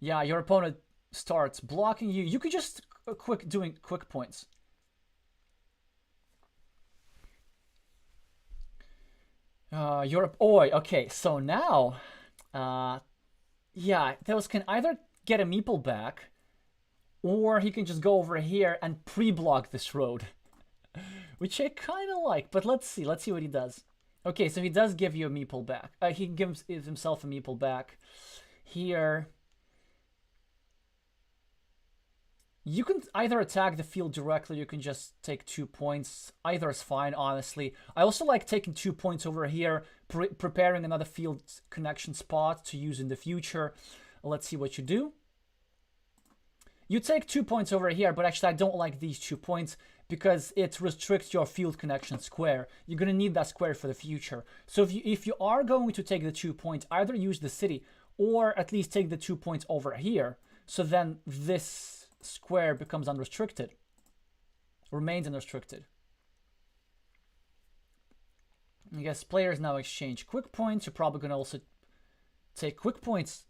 Yeah, your opponent starts blocking you. You could just doing quick points. Europe. Oh, okay. So now, yeah, those can either get a meeple back, or he can just go over here and pre-block this road, which I kind of like. But let's see. Let's see what he does. Okay, so he does give you a meeple back. He gives himself a meeple back here. You can either attack the field directly, you can just take 2 points. Either is fine, honestly. I also like taking 2 points over here, preparing another field connection spot to use in the future. Let's see what you do. You take 2 points over here, but actually I don't like these 2 points because it restricts your field connection square. You're going to need that square for the future. So if you are going to take the 2 points, either use the city or at least take the 2 points over here. So then this square becomes unrestricted, remains unrestricted. I guess players now exchange quick points. You're probably going to also take quick points.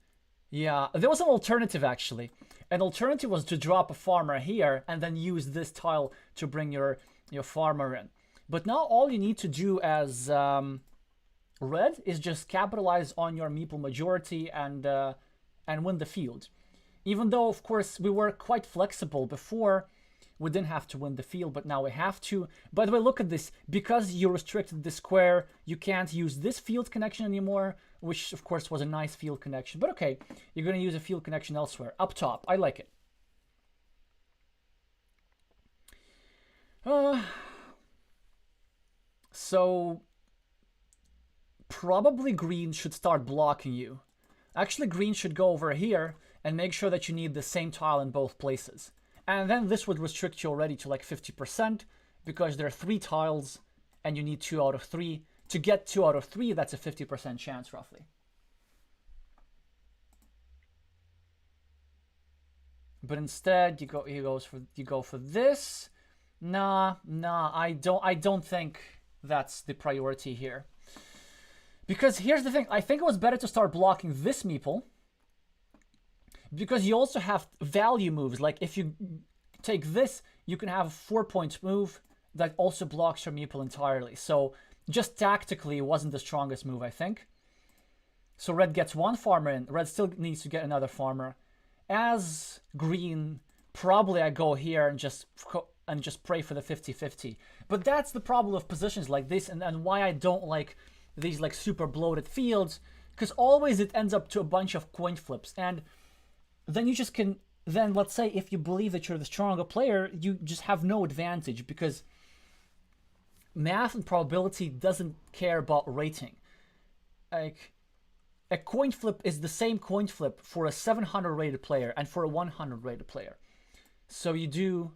Yeah, there was an alternative actually. An alternative was to drop a farmer here and then use this tile to bring your farmer in. But now all you need to do as red is just capitalize on your meeple majority and win the field. Even though, of course, we were quite flexible before, we didn't have to win the field, but now we have to. By the way, look at this. Because you restricted the square, you can't use this field connection anymore, which, of course, was a nice field connection. But okay, you're going to use a field connection elsewhere. Up top. I like it. So, probably green should start blocking you. Actually, green should go over here and make sure that you need the same tile in both places. And then this would restrict you already to like 50% because there are 3 tiles and you need 2 out of 3. To get 2 out of 3, that's a 50% chance roughly. But instead, you go for this. Nah, I don't think that's the priority here. Because here's the thing, I think it was better to start blocking this meeple, because you also have value moves. Like if you take this, you can have a 4-point move that also blocks your meeple entirely. So just tactically, it wasn't the strongest move, I think. So red gets 1 farmer in. Red still needs to get another farmer. As green, probably I go here and just pray for the 50-50. But that's the problem of positions like this, and why I don't like these like super bloated fields, because always it ends up to a bunch of coin flips. And then you just can, then let's say if you believe that you're the stronger player, you just have no advantage, because math and probability doesn't care about rating. Like, a coin flip is the same coin flip for a 700 rated player and for a 100 rated player. So you do,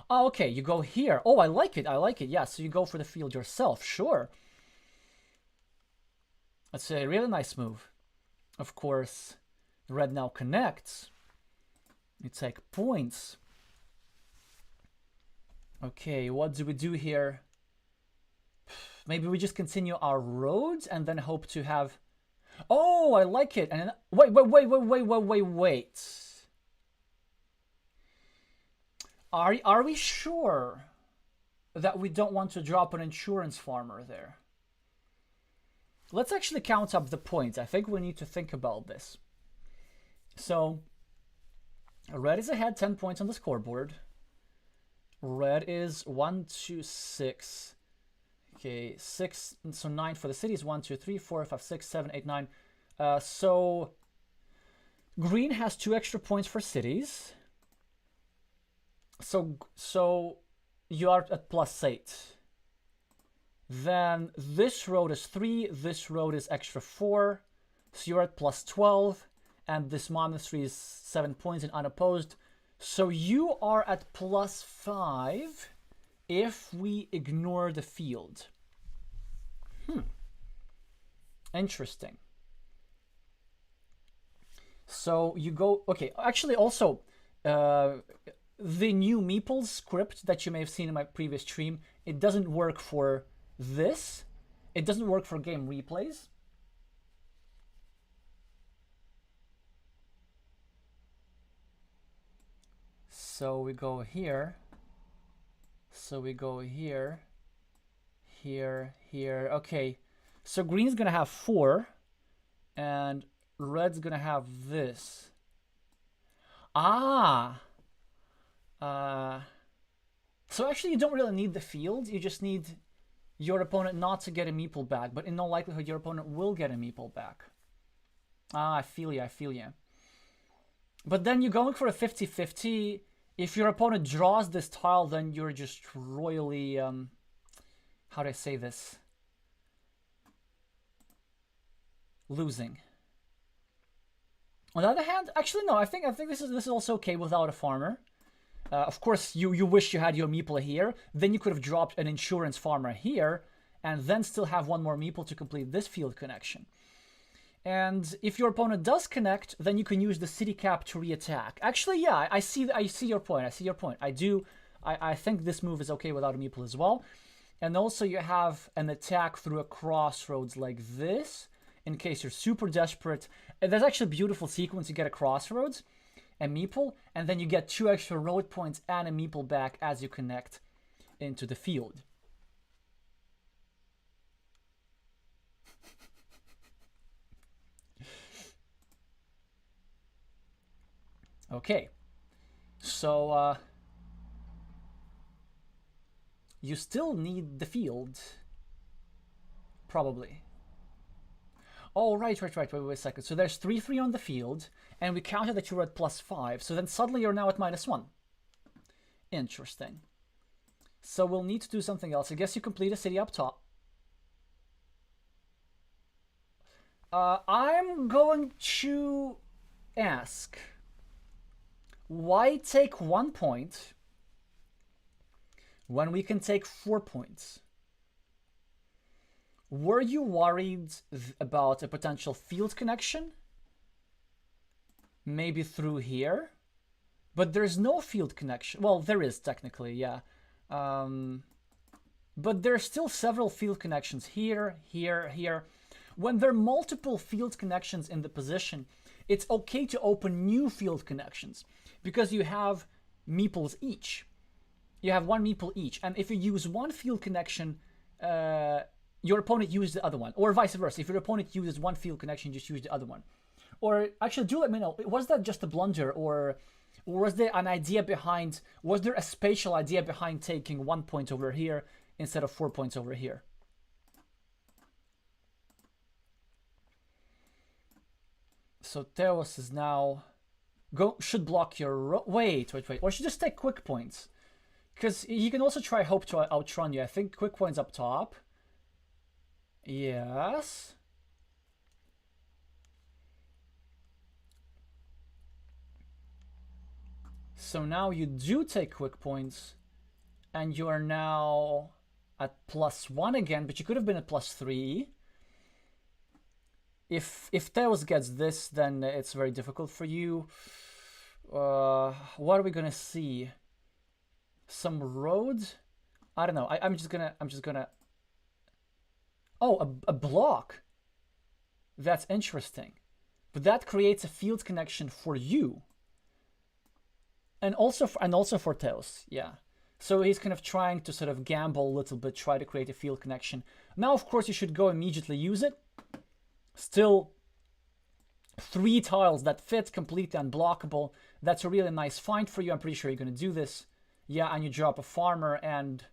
oh, okay, you go here. Oh, I like it, yeah, so you go for the field yourself, sure. That's a really nice move. Of course, red now connects. You take points. Okay, what do we do here? Maybe we just continue our roads and then hope to have... Oh, I like it. And then... Wait. Are we sure that we don't want to drop an insurance farmer there? Let's actually count up the points. I think we need to think about this. So, red is ahead, 10 points on the scoreboard. Red is 1, 2, 6. Okay, 6. So 9 for the cities. 1, 2, 3, 4, 5, 6, 7, 8, 9. So green has 2 extra points for cities. So you are at +8. Then this road is 3. This road is extra 4. So you're at +12. And this -3 is 7 points and unopposed. So you are at +5 if we ignore the field. Interesting. So you go... Okay, actually also, the new meeple script that you may have seen in my previous stream, it doesn't work for this. It doesn't work for game replays. So we go here. So we go here. Here. Okay. So green's gonna have 4. And red's gonna have this. So actually you don't really need the field. You just need your opponent not to get a meeple back. But in all likelihood, your opponent will get a meeple back. I feel ya. But then you're going for a 50-50. If your opponent draws this tile, then you're just royally, how do I say this? Losing. On the other hand, actually no, I think this is also okay without a farmer. Of course, you wish you had your meeple here. Then you could have dropped an insurance farmer here, and then still have one more meeple to complete this field connection. And if your opponent does connect, then you can use the city cap to re-attack. Actually, yeah, I see your point. I think this move is okay without a meeple as well. And also you have an attack through a crossroads like this, in case you're super desperate. And there's actually a beautiful sequence. You get a crossroads, a meeple, and then you get 2 extra road points and a meeple back as you connect into the field. Okay, so you still need the field, probably. Oh, right, wait a second. So there's 3-3 on the field, and we counted that you were at +5, so then suddenly you're now at -1. Interesting. So we'll need to do something else. I guess you complete a city up top. I'm going to ask... Why take 1 point when we can take 4 points? Were you worried about a potential field connection? Maybe through here? But there's no field connection. Well, there is technically, yeah. But there's still several field connections here, here. When there are multiple field connections in the position, it's okay to open new field connections. Because you have meeples each. You have 1 meeple each. And if you use 1 field connection, your opponent uses the other one. Or vice versa. If your opponent uses 1 field connection, just use the other one. Or actually, do let me know. Was that just a blunder? Or was there an idea behind... Was there a spatial idea behind taking 1 point over here instead of 4 points over here? So Theos is now... should block your... Wait. Or should just take quick points. Because he can also try hope to outrun you. I think quick points up top. Yes. So now you do take quick points. And you are now at +1 again. But you could have been at +3. If Theos gets this, then it's very difficult for you. What are we gonna see? Some roads? I don't know. I'm just gonna. Oh, a block. That's interesting. But that creates a field connection for you. And also for Teos, yeah. So he's kind of trying to sort of gamble a little bit, try to create a field connection. Now, of course, you should go immediately use it. Still 3 tiles that fit, completely unblockable. That's a really nice find for you. I'm pretty sure you're going to do this. Yeah, and you drop a farmer and...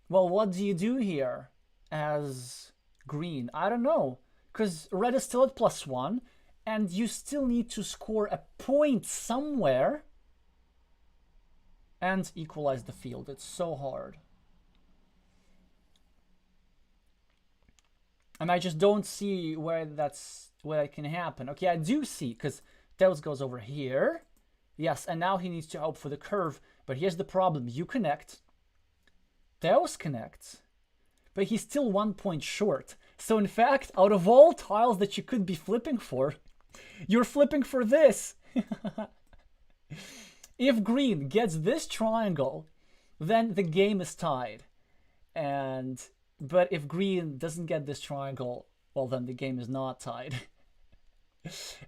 Well, what do you do here as green? I don't know. Because red is still at +1, and you still need to score a point somewhere and equalize the field. It's so hard. And I just don't see where that can happen. Okay, I do see, because Teos goes over here. Yes, and now he needs to hope for the curve. But here's the problem. You connect. Teos connects. But he's still 1 point short. So in fact, out of all tiles that you could be flipping for, you're flipping for this. If green gets this triangle, then the game is tied. But if green doesn't get this triangle, well, then the game is not tied.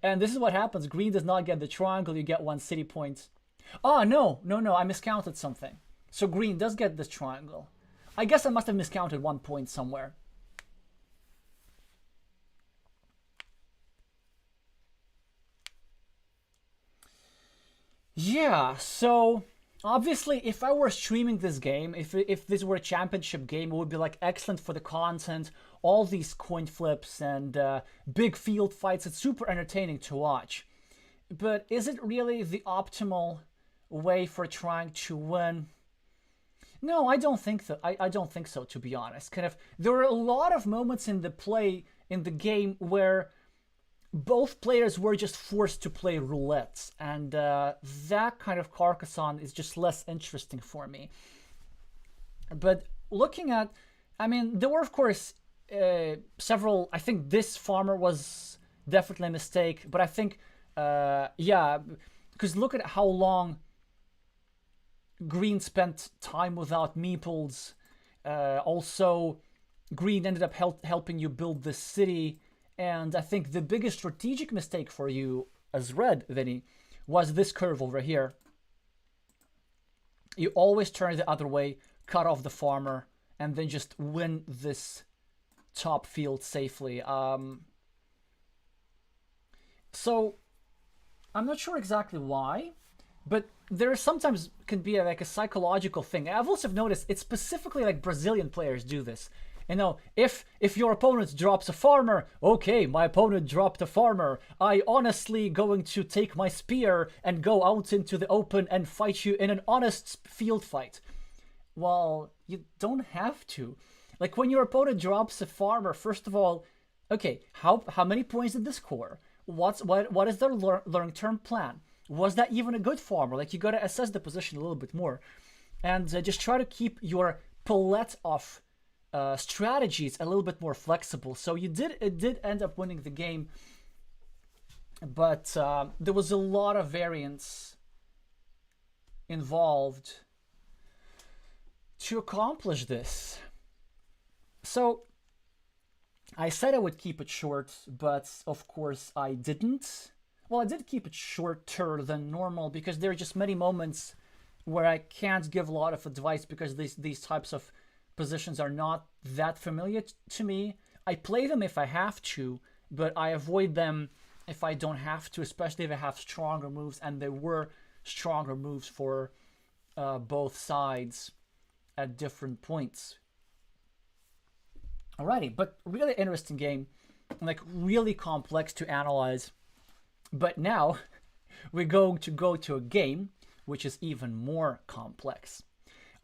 And this is what happens. Green does not get the triangle. You get 1 city point. Oh, no. I miscounted something. So green does get this triangle. I guess I must have miscounted 1 point somewhere. Yeah, so obviously if I were streaming this game, if this were a championship game, it would be like excellent for the content, all these coin flips and big field fights. It's super entertaining to watch. But is it really the optimal way for trying to win? No, I don't think so. I don't think so, to be honest. Kind of, there are a lot of moments in the game where both players were just forced to play roulette, and that kind of Carcassonne is just less interesting for me. But looking at, I mean, there were of course several. I think this farmer was definitely a mistake, but I think, yeah, because look at how long green spent time without meeples. Also, green ended up helping you build this city. And I think the biggest strategic mistake for you as red, Vinny, was this curve over here. You always turn the other way, cut off the farmer, and then just win this top field safely. So, I'm not sure exactly why, but there sometimes can be like a psychological thing. I've also noticed it's specifically like Brazilian players do this. You know, if your opponent drops a farmer, okay, my opponent dropped a farmer. I honestly going to take my spear and go out into the open and fight you in an honest field fight. Well, you don't have to. Like when your opponent drops a farmer, first of all, okay, how many points did they score? What is their long-term plan? Was that even a good farmer? Like you gotta assess the position a little bit more, and just try to keep your palette of strategies a little bit more flexible. So it did end up winning the game, but there was a lot of variance involved to accomplish this. So I said I would keep it short, but of course I didn't. Well, I did keep it shorter than normal because there are just many moments where I can't give a lot of advice because these types of positions are not that familiar to me. I play them if I have to, but I avoid them if I don't have to, especially if I have stronger moves, and there were stronger moves for both sides at different points. Alrighty, but really interesting game, like really complex to analyze. But now we're going to go to a game which is even more complex.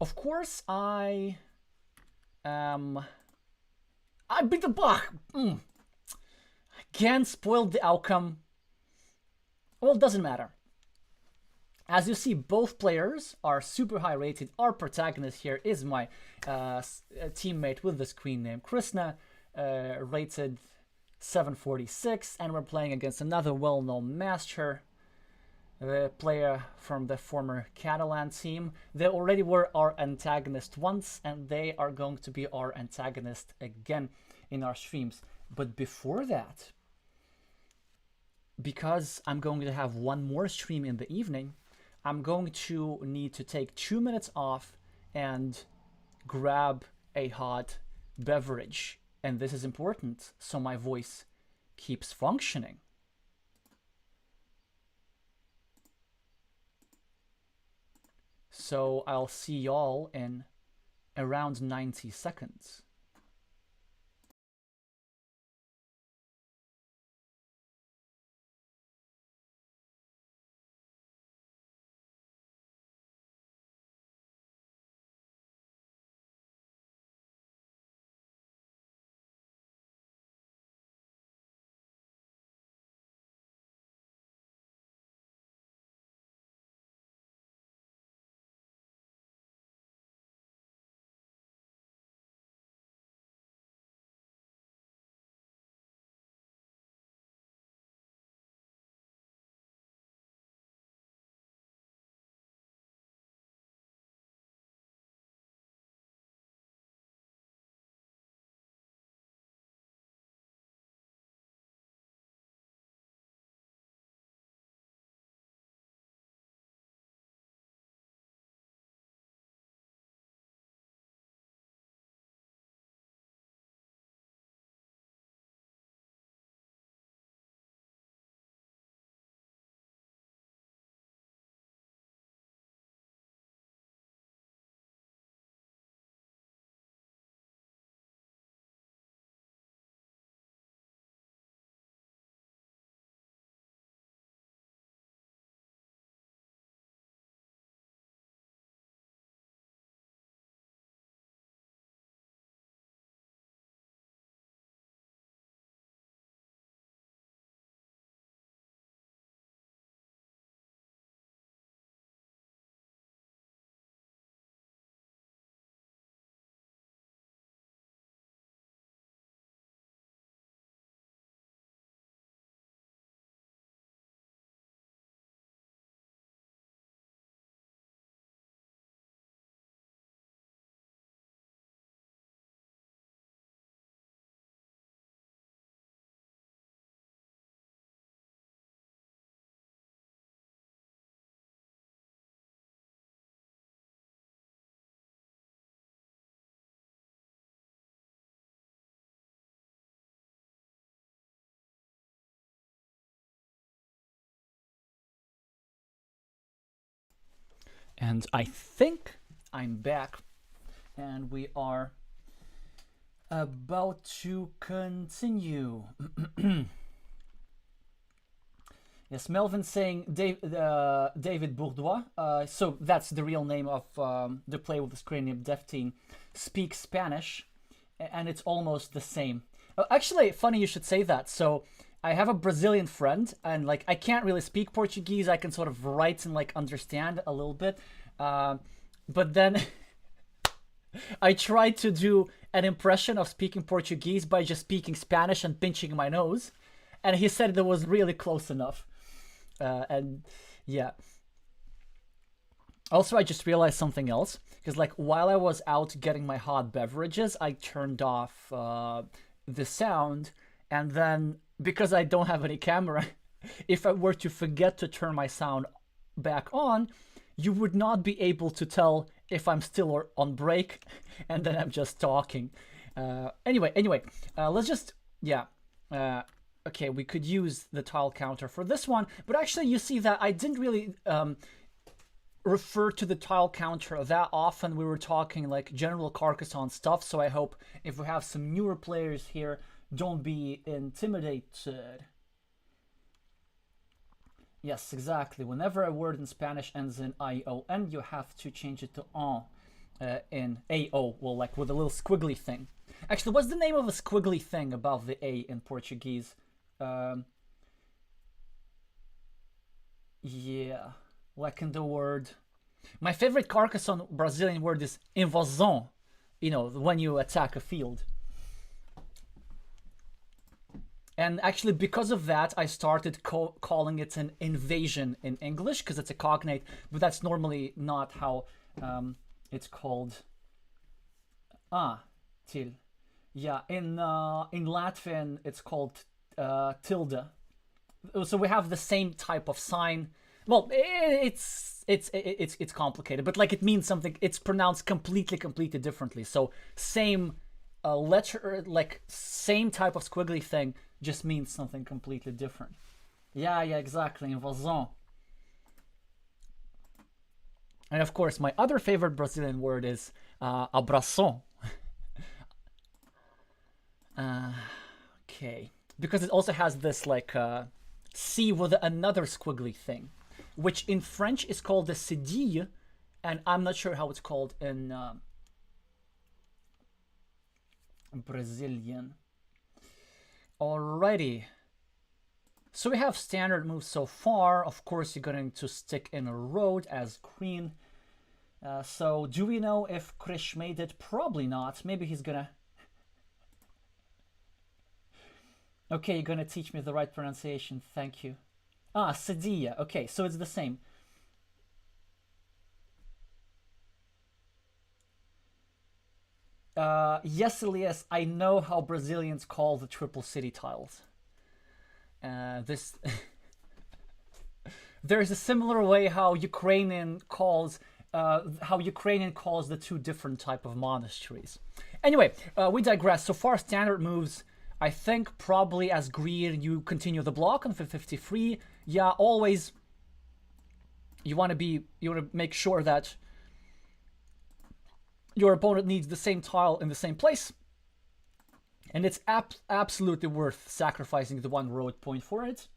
Of course, I beat the Bach. Again, spoiled the outcome. Well, it doesn't matter. As you see, both players are super high rated. Our protagonist here is my teammate with this queen named Krishna, rated 746, and we're playing against another well-known master. the player from the former Catalan team. They already were our antagonist once, and they are going to be our antagonist again in our streams. But before that, because I'm going to have one more stream in the evening, I'm going to need to take 2 minutes off and grab a hot beverage. And this is important so my voice keeps functioning. So I'll see y'all in around 90 seconds. And I think I'm back, and we are about to continue. Yes, Melvin saying David Bourdois. So that's the real name of the player with the screen name Deaf Teen. Speaks Spanish, and it's almost the same. Actually, funny you should say that. So I have a Brazilian friend, and like I can't really speak Portuguese. I can sort of write and like understand a little bit, but then I tried to do an impression of speaking Portuguese by just speaking Spanish and pinching my nose, and he said that was really close enough. And yeah. Also, I just realized something else because, like, while I was out getting my hot beverages, I turned off the sound, and then because I don't have any camera, if I were to forget to turn my sound back on, you would not be able to tell if I'm still on break, and then I'm just talking. Anyway, let's just okay, we could use the tile counter for this one, but actually you see that I didn't really refer to the tile counter that often. We were talking like general Carcassonne stuff, so I hope if we have some newer players here, don't be intimidated. Yes, exactly. Whenever a word in Spanish ends in ION, you have to change it to on in AO, well, like with a little squiggly thing. Actually, what's the name of a squiggly thing above the A in Portuguese? Yeah, like in the word. My favorite Carcassonne Brazilian word is invasão. You know, when you attack a field. And actually, because of that, I started calling it an invasion in English because it's a cognate, but that's normally not how it's called. Ah, til. Yeah, in Latvian it's called tilde. So we have the same type of sign. Well, it's complicated, but like it means something. It's pronounced completely differently. So same letter, like same type of squiggly thing, just means something completely different. Yeah, exactly. Invasão. And of course, my other favorite Brazilian word is abração. Okay, because it also has this like C with another squiggly thing, which in French is called the cedille, and I'm not sure how it's called in Brazilian. Alrighty. So we have standard moves so far. Of course, you're going to stick in a road as queen. So do we know if Krish made it? Probably not. Maybe he's gonna... Okay, you're gonna teach me the right pronunciation. Thank you. Ah, cedilla. Okay, so it's the same. Yes, Elias, I know how Brazilians call the triple city tiles. This there's a similar way how Ukrainian calls the two different type of monasteries. Anyway, we digress. So far, standard moves. I think probably as green you continue the block on 53. Yeah, always. You want to make sure that your opponent needs the same tile in the same place. And it's absolutely worth sacrificing the one road point for it.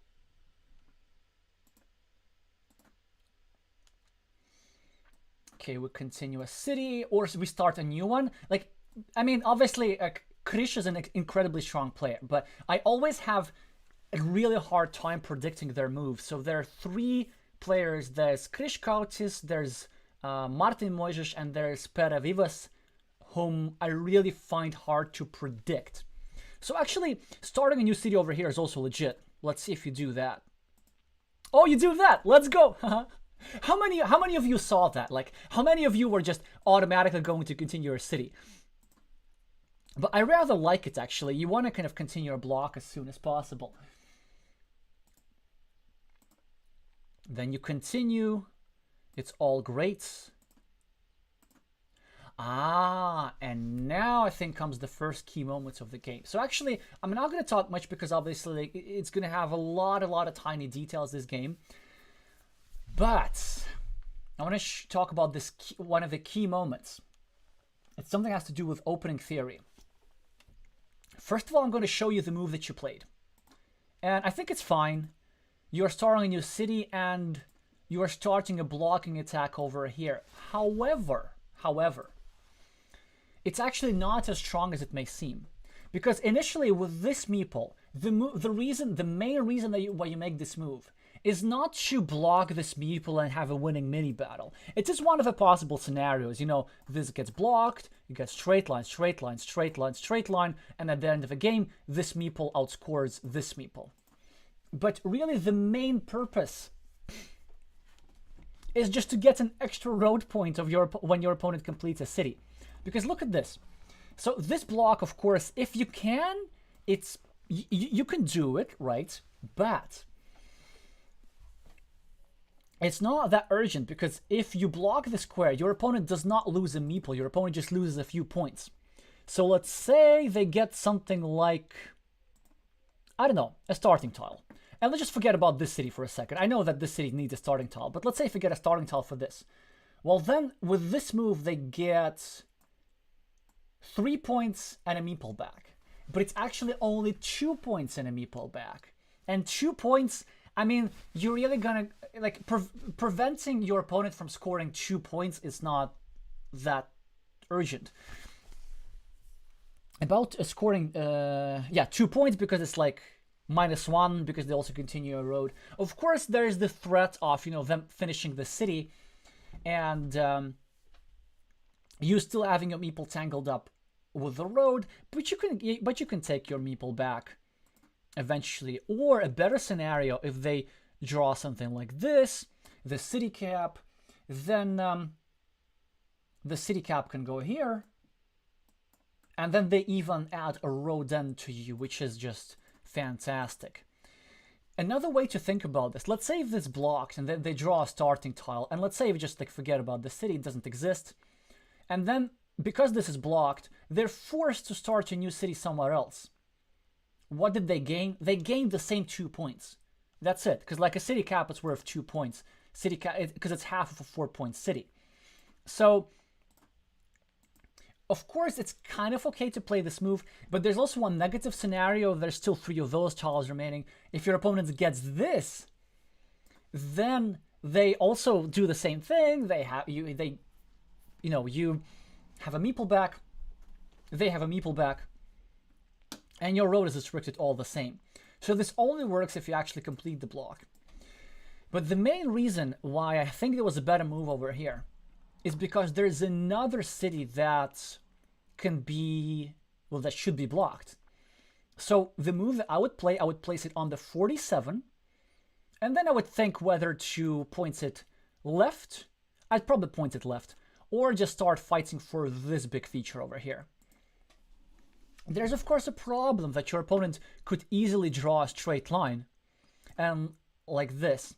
Okay, we continue a city, or we start a new one. Like, I mean, obviously, Krish is an incredibly strong player, but I always have a really hard time predicting their moves. So there are three players. There's Krish Kautis, there's Martin Moises, and there's Pere Vivas, whom I really find hard to predict. So actually, starting a new city over here is also legit. Let's see if you do that. Oh, you do that! Let's go! How many of you saw that? Like, how many of you were just automatically going to continue your city? But I rather like it, actually. You want to kind of continue your block as soon as possible. Then you continue. It's all great. Ah, and now I think comes the first key moments of the game. So actually, I'm not going to talk much because obviously it's going to have a lot of tiny details, this game. But I want to talk about this one of the key moments. It's something that has to do with opening theory. First of all, I'm going to show you the move that you played. And I think it's fine. You're starting a new city and you are starting a blocking attack over here. However, it's actually not as strong as it may seem. Because initially with this meeple, the main reason why you make this move is not to block this meeple and have a winning mini battle. It is one of the possible scenarios. You know, this gets blocked, you get straight line, straight line, straight line, straight line, and at the end of the game, this meeple outscores this meeple. But really the main purpose is just to get an extra road point of when your opponent completes a city. Because look at this. So this block, of course, if you can, you can do it, right? But it's not that urgent, because if you block the square, your opponent does not lose a meeple. Your opponent just loses a few points. So let's say they get something like, I don't know, a starting tile. And let's just forget about this city for a second. I know that this city needs a starting tile, but let's say if we get a starting tile for this. Well, then with this move, they get 3 points and a meeple back. But it's actually only 2 points and a meeple back. And 2 points, I mean, you're really gonna, like, preventing your opponent from scoring 2 points is not that urgent. About scoring, 2 points, because it's like -1, because they also continue a road. Of course, there is the threat of, you know, them finishing the city, and you still having your meeple tangled up with the road, but you can take your meeple back eventually. Or a better scenario, if they draw something like this, the city cap, then the city cap can go here, and then they even add a rodent to you, which is just fantastic. Another way to think about this, let's say if this blocks and then they draw a starting tile, and let's say if just like forget about the city, it doesn't exist, and then because this is blocked, they're forced to start a new city somewhere else. What did they gain? They gained the same 2 points. That's it, because like a city cap is worth 2 points. City cap, because it's half of a 4-point city. So, of course, it's kind of okay to play this move, but there's also one negative scenario. There's still 3 of those tiles remaining. If your opponent gets this, then they also do the same thing. They have you have a meeple back, they have a meeple back, and your road is restricted all the same. So this only works if you actually complete the block. But the main reason why I think there was a better move over here is because there's another city that can be, well, that should be blocked. So the move that I would play, I would place it on the 47, and then I would think whether to point it left. I'd probably point it left, or just start fighting for this big feature over here. There's of course a problem that your opponent could easily draw a straight line, and like this.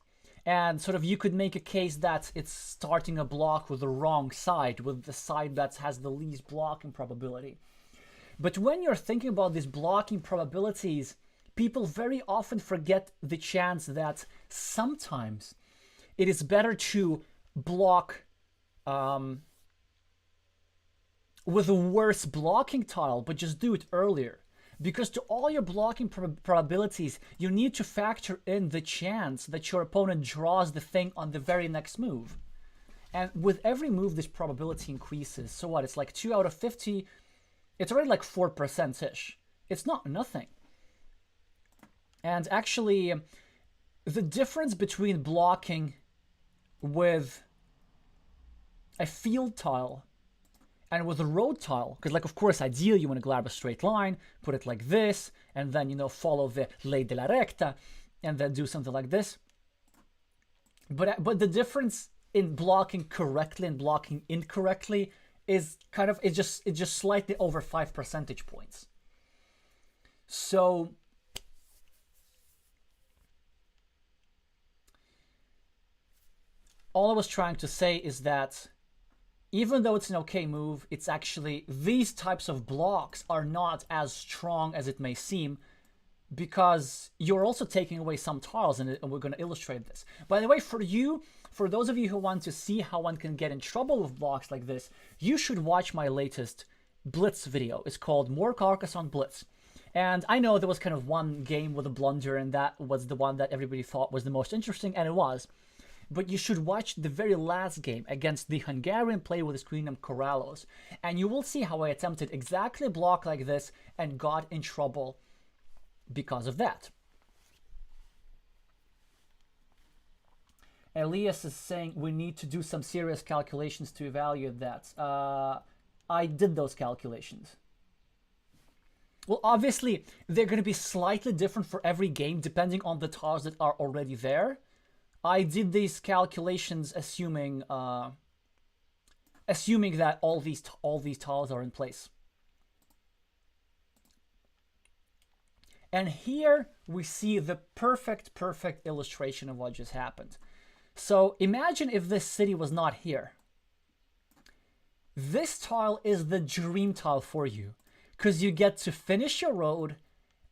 And sort of you could make a case that it's starting a block with the wrong side, with the side that has the least blocking probability. But when you're thinking about these blocking probabilities, people very often forget the chance that sometimes it is better to block with a worse blocking tile, but just do it earlier. Because to all your blocking probabilities, you need to factor in the chance that your opponent draws the thing on the very next move. And with every move, this probability increases. So what? It's like 2 out of 50. It's already like 4%-ish. It's not nothing. And actually, the difference between blocking with a field tile and with a road tile, because like of course ideally you want to grab a straight line, put it like this, and then follow the ley de la recta, and then do something like this. But the difference in blocking correctly and blocking incorrectly is it's just slightly over 5 percentage points. So all I was trying to say is that even though it's an okay move, it's actually, these types of blocks are not as strong as it may seem, because you're also taking away some tiles, and we're going to illustrate this. By the way, for those of you who want to see how one can get in trouble with blocks like this, you should watch my latest Blitz video. It's called More Carcassonne Blitz. And I know there was kind of one game with a blunder, and that was the one that everybody thought was the most interesting, and it was. But you should watch the very last game against the Hungarian player with the screen name Corrallos, and you will see how I attempted exactly a block like this and got in trouble because of that. Elias is saying we need to do some serious calculations to evaluate that. I did those calculations. Well, obviously, they're going to be slightly different for every game depending on the tiles that are already there. I did these calculations assuming that all these tiles are in place. And here we see the perfect illustration of what just happened. So imagine if this city was not here. This tile is the dream tile for you, because you get to finish your road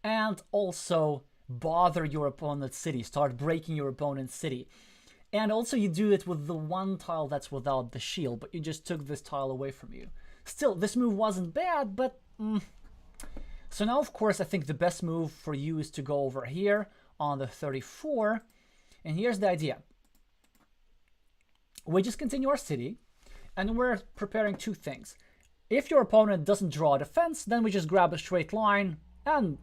and also bother your opponent's city, start breaking your opponent's city. And also you do it with the one tile that's without the shield, but you just took this tile away from you. Still, this move wasn't bad, but So now, of course, I think the best move for you is to go over here on the 34. And here's the idea. We just continue our city, and we're preparing two things. If your opponent doesn't draw a defense, then we just grab a straight line and,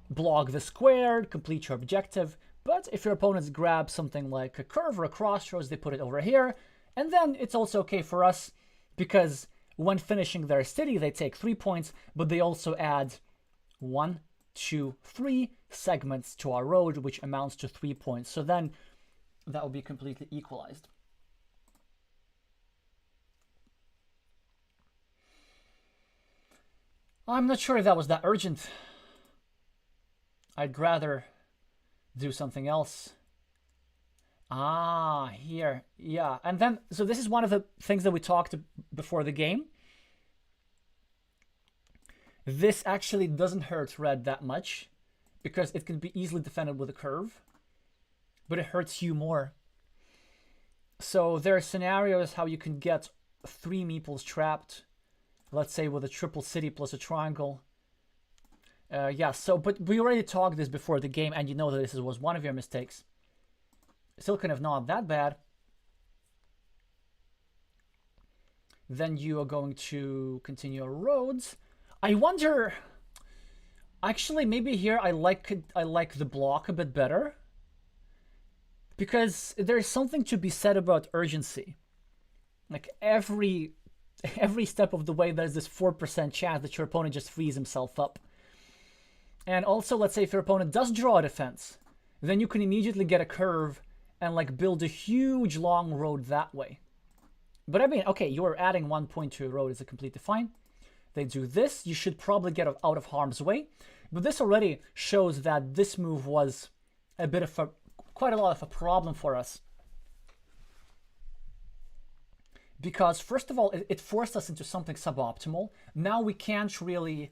block the square, complete your objective. But if your opponents grab something like a curve or a crossroads, they put it over here. And then it's also okay for us, because when finishing their city, they take 3 points, but they also add 1, 2, 3, segments to our road, which amounts to 3 points. So then that will be completely equalized. I'm not sure if that was that urgent. I'd rather do something else. Ah, here. Yeah. And then, so this is one of the things that we talked before the game. This actually doesn't hurt red that much because it can be easily defended with a curve, but it hurts you more. So there are scenarios how you can get 3 meeples trapped, let's say with a triple city plus a triangle. Yeah, so, but we already talked this before the game, and you know that this was one of your mistakes. Still kind of not that bad. Then you are going to continue your roads. I wonder, actually maybe here I like the block a bit better, because there's something to be said about urgency. Like every step of the way there's this 4% chance that your opponent just frees himself up. And also, let's say if your opponent does draw a defense, then you can immediately get a curve and like build a huge long road that way. But I mean, okay, you're adding 1 point to a road is completely fine. They do this, you should probably get out of harm's way. But this already shows that this move was a bit of quite a lot of a problem for us. Because first of all, it forced us into something suboptimal. Now we can't really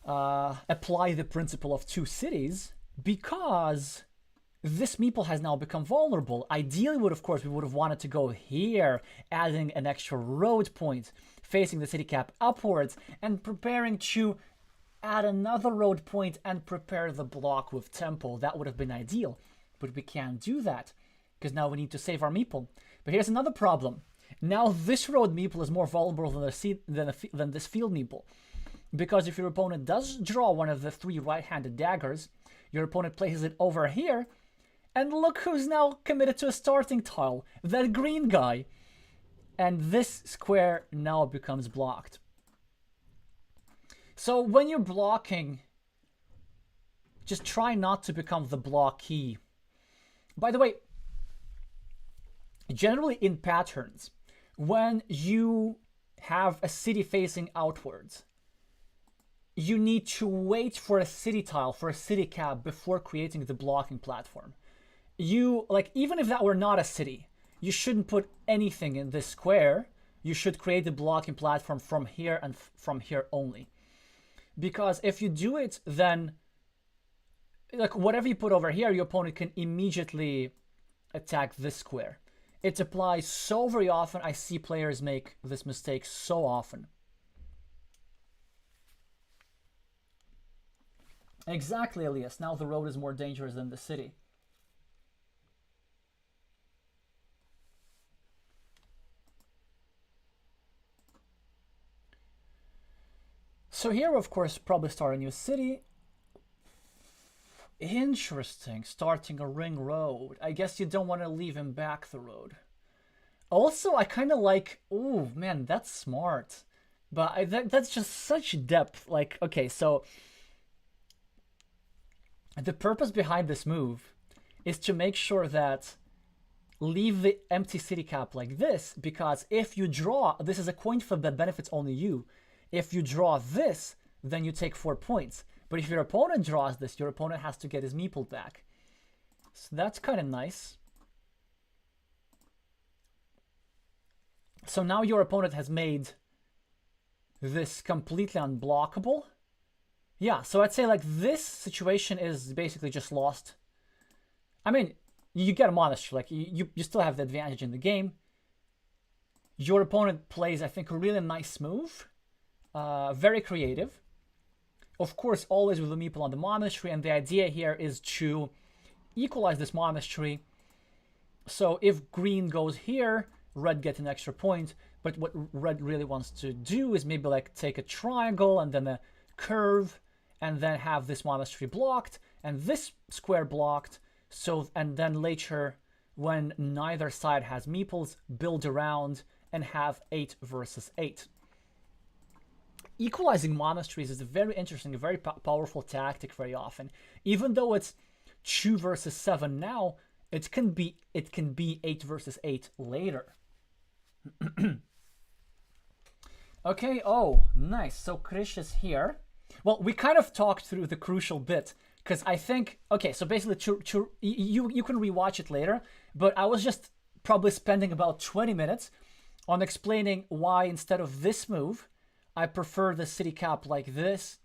apply the principle of 2 cities because this meeple has now become vulnerable. Ideally, of course, we would have wanted to go here, adding an extra road point, facing the city cap upwards, and preparing to add another road point and prepare the block with tempo. That would have been ideal, but we can't do that because now we need to save our meeple. But here's another problem. Now this road meeple is more vulnerable than this field meeple, because if your opponent does draw one of the 3 right-handed daggers, your opponent places it over here, and look who's now committed to a starting tile, that green guy. And this square now becomes blocked. So when you're blocking, just try not to become the blockee. By the way, generally in patterns, when you have a city facing outwards, you need to wait for a city tile, for a city cap before creating the blocking platform. Even if that were not a city, you shouldn't put anything in this square. You should create the blocking platform from here and from here only. Because if you do it, then like whatever you put over here, your opponent can immediately attack this square. It applies so very often. I see players make this mistake so often. Exactly, Elias. Now the road is more dangerous than the city. So here, of course, probably start a new city. Interesting, starting a ring road. I guess you don't want to leave him back the road. Also, I kind of like, oh man, that's smart. But that's just such depth. Like, okay, so the purpose behind this move is to make sure that leave the empty city cap like this, because if you draw, this is a coin flip that benefits only you. If you draw this, then you take 4 points. But if your opponent draws this, your opponent has to get his meeple back. So that's kind of nice. So now your opponent has made this completely unblockable. Yeah, so I'd say like this situation is basically just lost. I mean, you get a monastery, like you still have the advantage in the game. Your opponent plays, I think, a really nice move. Very creative. Of course, always with the meeple on the monastery, and the idea here is to equalize this monastery. So if green goes here, red gets an extra point, but what red really wants to do is maybe like take a triangle and then a curve, and then have this monastery blocked and this square blocked. So, and then later, when neither side has meeples, build around and have 8 versus 8. equalizing monasteries is a very interesting, a very powerful tactic very often. Even though it's 2 versus 7 now, it can be 8 versus 8 later. Okay, oh, nice. So Krish is here. Well, we kind of talked through the crucial bit, because I think, okay, so basically you can rewatch it later, but I was just probably spending about 20 minutes on explaining why instead of this move, I prefer the city cap like this,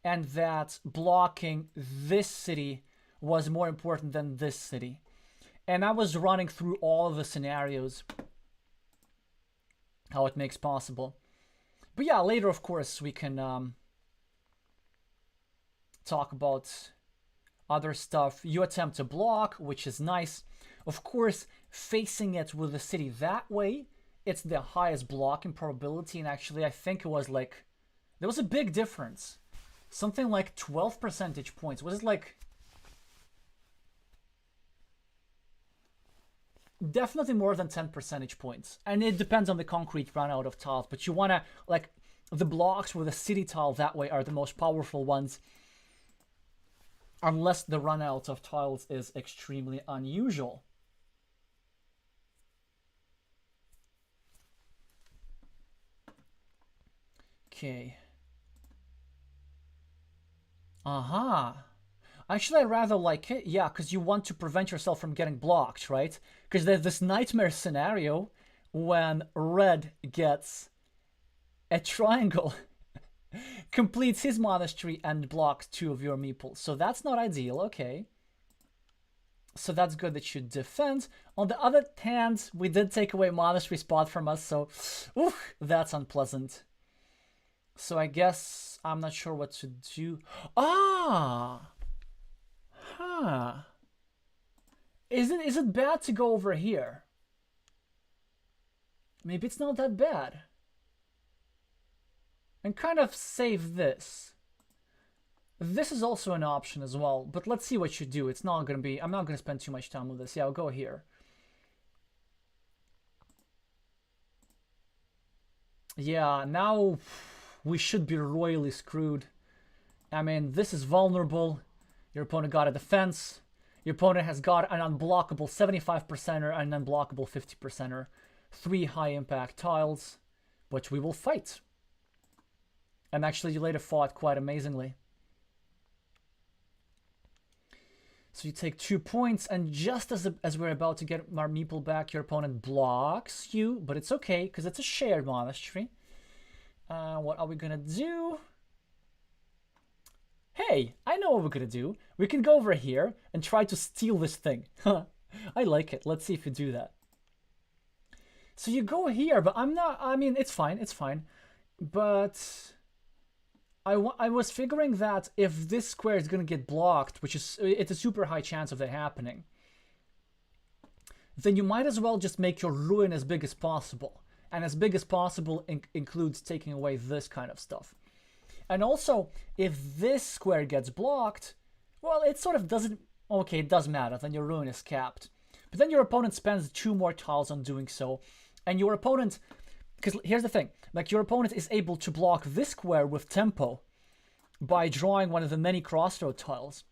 and that blocking this city was more important than this city. And I was running through all of the scenarios, how it makes possible. But yeah, later, of course, we can talk about other stuff. You attempt to block, which is nice. Of course, facing it with the city that way, it's the highest blocking probability. And actually, I think it was like, there was a big difference. Something like 12 percentage points. Was it like... Definitely more than 10 percentage points. And it depends on the concrete run out of tiles. But you want to, like, the blocks with a city tile that way are the most powerful ones. Unless the run out of tiles is extremely unusual. Okay. Actually, I rather like it, yeah, because you want to prevent yourself from getting blocked, right? Because there's this nightmare scenario when red gets a triangle, completes his monastery, and blocks 2 of your meeples. So that's not ideal, okay. So that's good that you defend. On the other hand, we did take away monastery spot from us, so oof, that's unpleasant. So I guess I'm not sure what to do. Is it bad to go over here? Maybe it's not that bad. And kind of save this. This is also an option as well, but let's see what you do. It's not gonna be, I'm not gonna spend too much time with this. Yeah, I'll go here. Yeah, now we should be royally screwed. I mean, this is vulnerable. Your opponent got a defense. Your opponent has got an unblockable 75%er and an unblockable 50%er. 3 high impact tiles, which we will fight. And actually, you later fought quite amazingly. So you take 2 points, and just as we're about to get our meeple back, your opponent blocks you, but it's okay, because it's a shared monastery. What are we gonna do? Hey, I know what we're gonna do. We can go over here and try to steal this thing. I like it. Let's see if you do that. So you go here, but I'm not, I mean, it's fine, it's fine. But I was figuring that if this square is gonna get blocked, which is, it's a super high chance of that happening, then you might as well just make your ruin as big as possible. And as big as possible includes taking away this kind of stuff. And also, if this square gets blocked, well, it sort of doesn't... Okay, it does matter, then your ruin is capped. But then your opponent spends 2 more tiles on doing so. And your opponent... Because here's the thing. Like, your opponent is able to block this square with tempo by drawing one of the many crossroad tiles.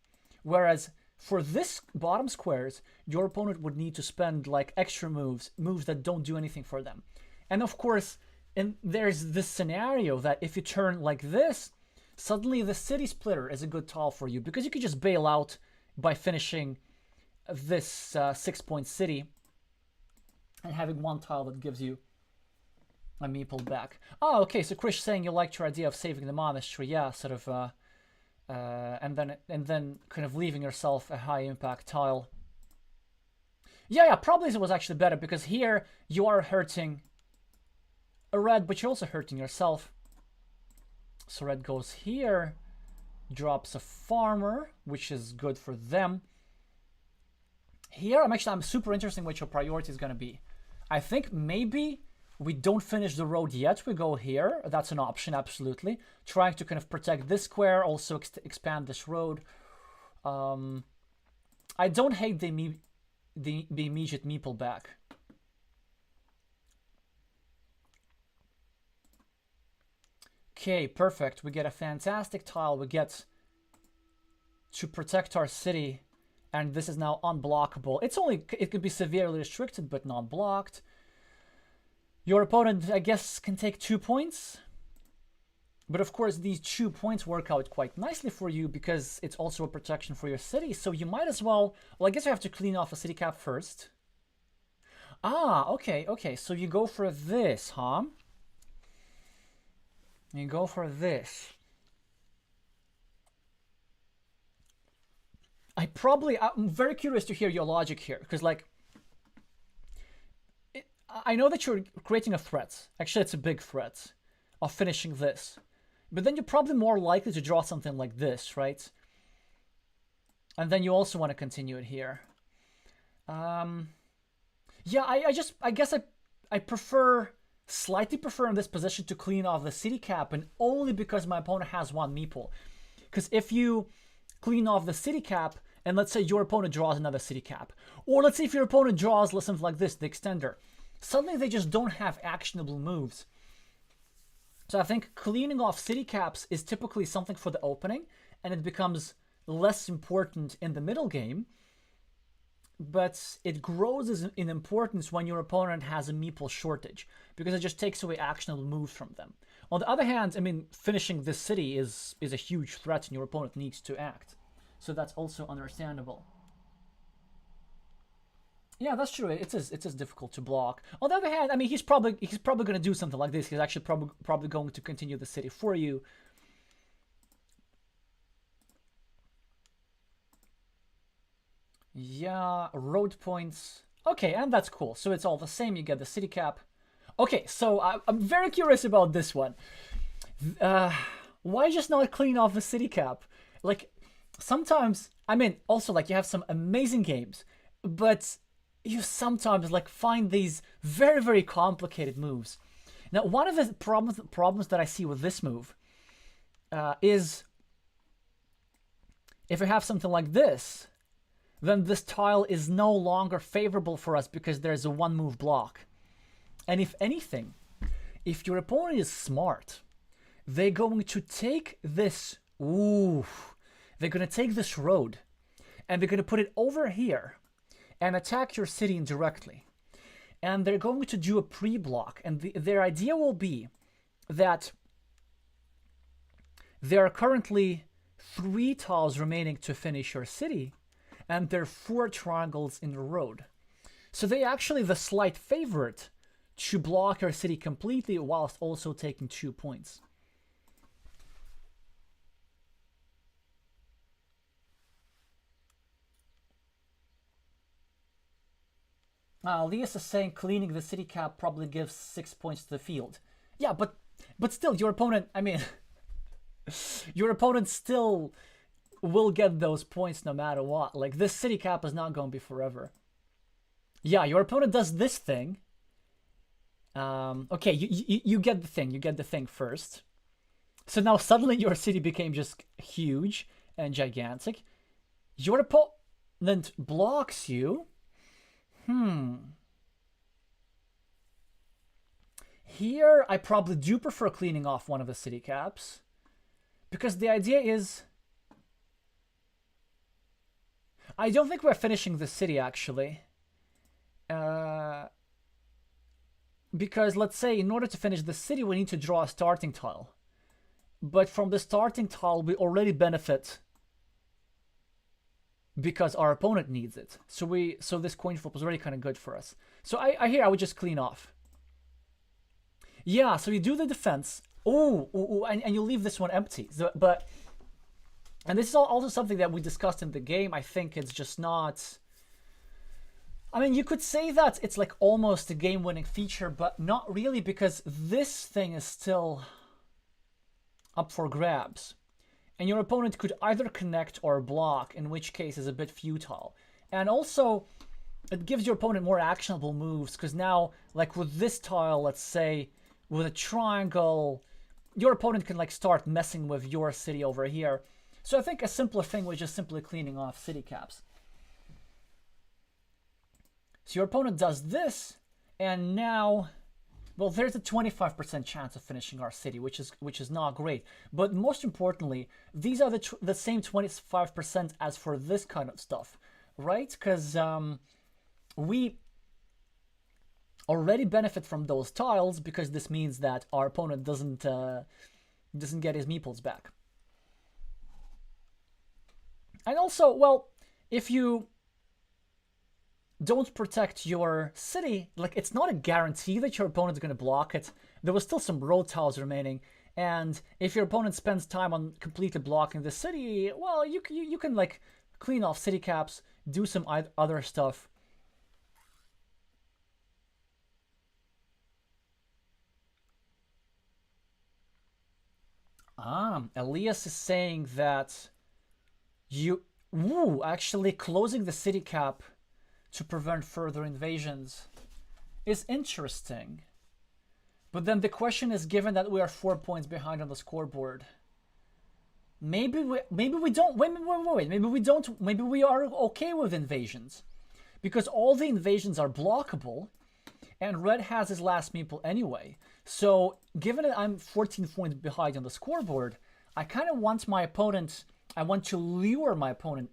Whereas, for this bottom squares, your opponent would need to spend, like, extra moves that don't do anything for them. And of course... And there's this scenario that if you turn like this, suddenly the city splitter is a good tile for you, because you could just bail out by finishing this 6-point city and having 1 tile that gives you a meeple back. Oh, okay, so Krish saying you liked your idea of saving the monastery, yeah, sort of, and then kind of leaving yourself a high impact tile. Yeah, probably it was actually better, because here you are hurting a red, but you're also hurting yourself. So red goes here, drops a farmer, which is good for them. Here, I'm super interested in what your priority is going to be. I think maybe we don't finish the road yet. We go here. That's an option, absolutely. Trying to kind of protect this square, also expand this road. I don't hate the immediate meeple back. Okay, perfect. We get a fantastic tile. We get to protect our city, and this is now unblockable. It could be severely restricted, but not blocked. Your opponent, I guess, can take 2 points. But of course, these 2 points work out quite nicely for you because it's also a protection for your city. So you might as well I guess you have to clean off a city cap first. Ah, okay. So you go for this, huh? You go for this. I'm very curious to hear your logic here, because like, I know that you're creating a threat. Actually, it's a big threat of finishing this. But then you're probably more likely to draw something like this, right? And then you also want to continue it here. Yeah, I guess I slightly prefer in this position to clean off the city cap, and only because my opponent has 1 meeple. Because if you clean off the city cap, and let's say your opponent draws another city cap, or let's say if your opponent draws something like this, the extender, suddenly they just don't have actionable moves. So I think cleaning off city caps is typically something for the opening, and it becomes less important in the middle game, but it grows in importance when your opponent has a meeple shortage, because it just takes away actionable moves from them. On the other hand, I mean, finishing this city is a huge threat, and your opponent needs to act. So that's also understandable. Yeah, that's true. It is difficult to block. On the other hand, I mean, he's probably going to do something like this. He's actually probably going to continue the city for you. Yeah, road points. Okay, and that's cool. So it's all the same. You get the city cap. Okay, so I'm very curious about this one. Why just not clean off the city cap? Like, sometimes, I mean, also, like, you have some amazing games, but you sometimes, like, find these very, very complicated moves. Now, one of the problems that I see with this move is if you have something like this, then this tile is no longer favorable for us because there's a 1-move block. And if anything, if your opponent is smart, they're going to take this, they're going to take this road, and they're going to put it over here and attack your city indirectly. And they're going to do a pre-block, and their idea will be that there are currently 3 tiles remaining to finish your city, and there are 4 triangles in the road. So they actually the slight favorite to block your city completely whilst also taking 2 points. Elias is saying cleaning the city cap probably gives 6 points to the field. Yeah, but still, your opponent, I mean, your opponent still will get those points no matter what. Like, this city cap is not going to be forever. Yeah, your opponent does this thing. Okay, you get the thing. You get the thing first. So now suddenly your city became just huge and gigantic. Your opponent blocks you. Here, I probably do prefer cleaning off one of the city caps, because the idea is, I don't think we're finishing the city, actually. Because, let's say, in order to finish the city, we need to draw a starting tile. But from the starting tile, we already benefit because our opponent needs it. So this coin flip was already kind of good for us. So I would just clean off. Yeah, so you do the defense. And you leave this one empty. And this is also something that we discussed in the game. I think it's just not... I mean, you could say that it's like almost a game-winning feature, but not really, because this thing is still up for grabs. And your opponent could either connect or block, in which case is a bit futile. And also, it gives your opponent more actionable moves, because now, like with this tile, let's say, with a triangle, your opponent can like start messing with your city over here. So I think a simpler thing was just simply cleaning off city caps. So your opponent does this, and now Well, there's a 25% chance of finishing our city, which is not great. But most importantly, these are the same 25% as for this kind of stuff, right? Because we already benefit from those tiles because this means that our opponent doesn't get his meeples back. And also, well, if you don't protect your city, like, it's not a guarantee that your opponent's going to block it. There was still some road tiles remaining, and if your opponent spends time on completely blocking the city, well, you can like clean off city caps, do some other stuff. Elias is saying that actually closing the city cap to prevent further invasions is interesting. But then the question is, given that we are 4 points behind on the scoreboard, maybe we don't wait, maybe we are okay with invasions, because all the invasions are blockable and red has his last meeple anyway. So given that I'm 14 points behind on the scoreboard, I kind of want I want to lure my opponent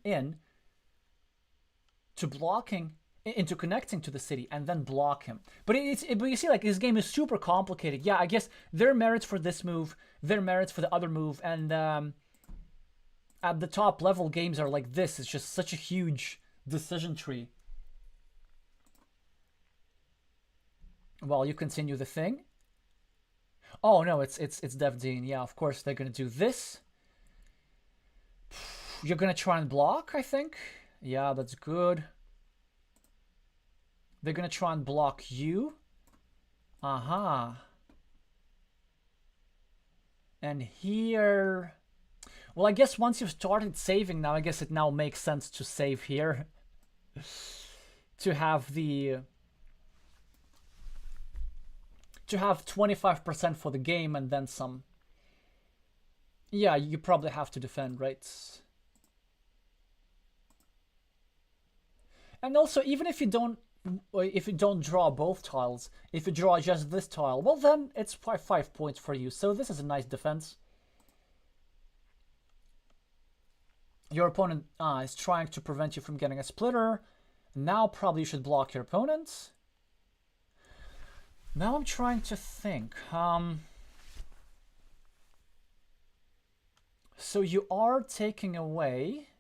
into connecting to the city and then block him. But you see, like, this game is super complicated. Yeah, I guess there are merits for this move, there are merits for the other move, and at the top level games are like this. It's just such a huge decision tree. Well, you continue the thing. Oh no, it's Dev Dean. Yeah, of course they're gonna do this. You're gonna try and block, I think. Yeah, that's good. They're gonna try and block you. Aha. And here, well, I guess once you've started saving now, I guess it now makes sense to save here. To have 25% for the game and then some. Yeah, you probably have to defend, right? And also, even if you don't draw both tiles, if you draw just this tile, well, then it's 5 points for you. So this is a nice defense. Your opponent is trying to prevent you from getting a splitter. Now probably you should block your opponent. Now I'm trying to think. So you are taking away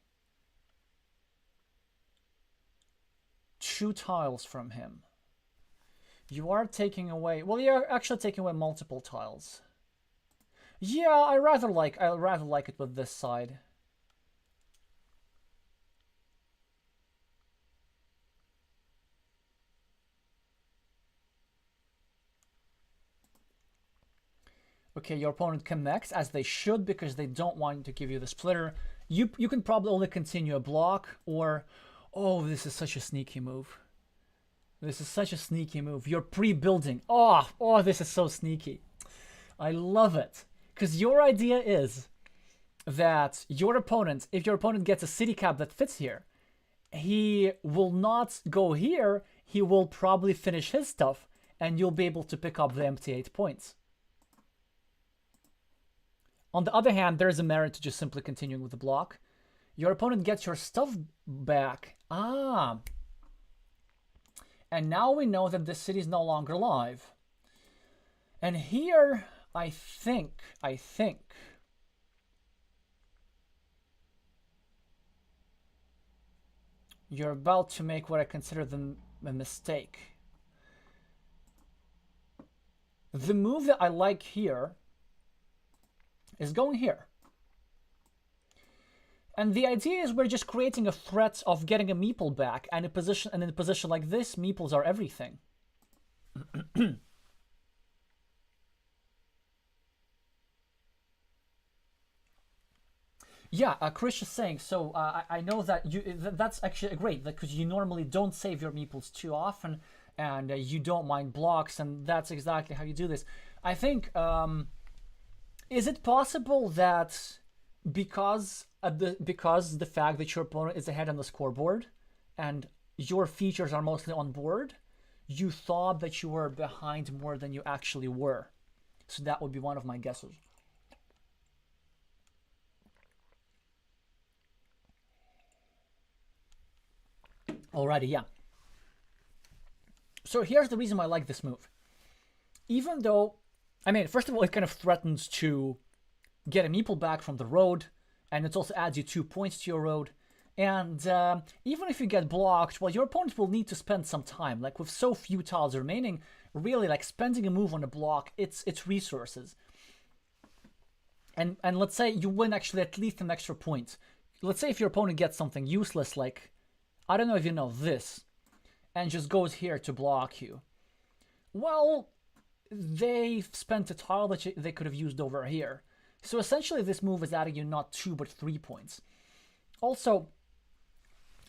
2 tiles from him. You are taking away, well, you're actually taking away multiple tiles. Yeah, I rather like it with this side. Okay, your opponent connects, as they should, because they don't want to give you the splitter. You can probably only continue a block, or... Oh, this is such a sneaky move. This is such a sneaky move. You're pre-building. Oh, this is so sneaky. I love it. Because your idea is that your opponent, if your opponent gets a city cap that fits here, he will not go here. He will probably finish his stuff, and you'll be able to pick up the empty 8 points. On the other hand, there is a merit to just simply continuing with the block. Your opponent gets your stuff back. And now we know that this city is no longer live. And here, I think you're about to make what I consider a mistake. The move that I like here is going here. And the idea is we're just creating a threat of getting a meeple back, and in a position like this, meeples are everything. Yeah, Krish is saying, so I know that that's actually great, because you normally don't save your meeples too often, and you don't mind blocks, and that's exactly how you do this. I think, is it possible that because the fact that your opponent is ahead on the scoreboard and your features are mostly on board, you thought that you were behind more than you actually were. So that would be one of my guesses. Alrighty, yeah. So here's the reason why I like this move. Even though, I mean, first of all, it kind of threatens to get a meeple back from the road, and it also adds you 2 points to your road. And even if you get blocked, well, your opponent will need to spend some time. Like, with so few tiles remaining, really, like, spending a move on a block, it's resources. And let's say you win actually at least an extra point. Let's say if your opponent gets something useless, like, I don't know if you know this, and just goes here to block you. Well, they've spent a tile that they could have used over here. So essentially this move is adding you not 2 but 3 points. Also,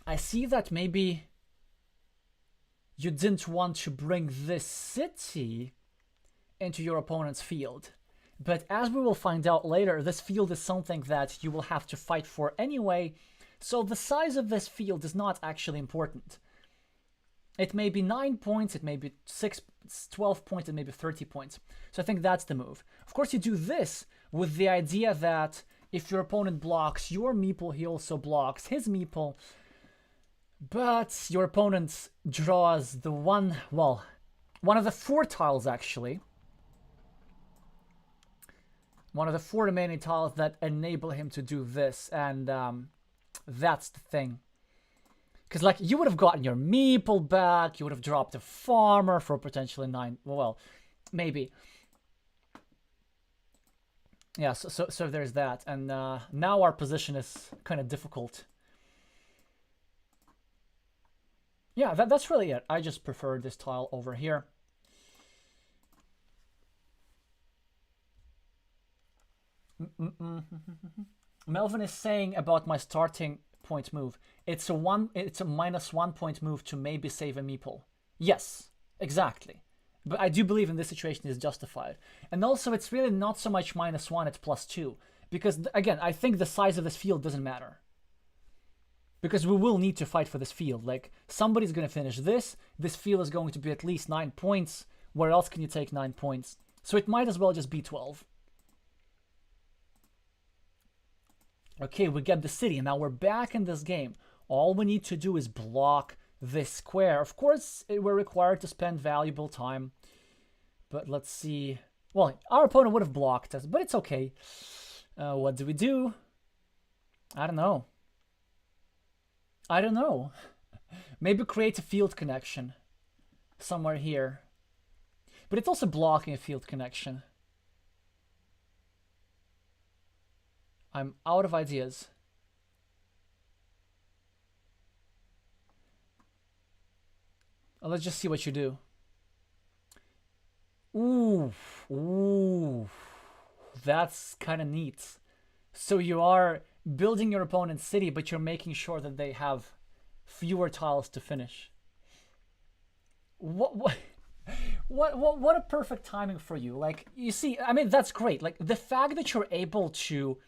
I see that maybe you didn't want to bring this city into your opponent's field. But as we will find out later, this field is something that you will have to fight for anyway, so the size of this field is not actually important. It may be 9 points, it may be 12 points, it may be 30 points. So I think that's the move. Of course, you do this with the idea that if your opponent blocks your meeple, he also blocks his meeple. But your opponent draws the one of the 4 tiles actually. One of the 4 remaining tiles that enable him to do this, and that's the thing. Because, like, you would have gotten your meeple back, you would have dropped a farmer for potentially 9, well, maybe. Yeah, so there's that, and now our position is kind of difficult. Yeah, that's really it. I just prefer this tile over here. Melvin is saying about my starting point move. It's a -1 point move to maybe save a meeple. Yes, exactly. But I do believe in this situation is justified. And also it's really not so much -1, it's +2. Because again, I think the size of this field doesn't matter. Because we will need to fight for this field. Like, somebody's going to finish this. This field is going to be at least 9 points. Where else can you take 9 points? So it might as well just be 12. Okay, we get the city. Now we're back in this game. All we need to do is block this square. Of course, we're required to spend valuable time. But let's see. Well, our opponent would have blocked us, but it's okay. What do we do? I don't know. I don't know. Maybe create a field connection somewhere here. But it's also blocking a field connection. I'm out of ideas. Let's just see what you do. Ooh, that's kind of neat. So you are building your opponent's city, but you're making sure that they have fewer tiles to finish. What a perfect timing for you. Like, you see, I mean, that's great. Like, the fact that you're able to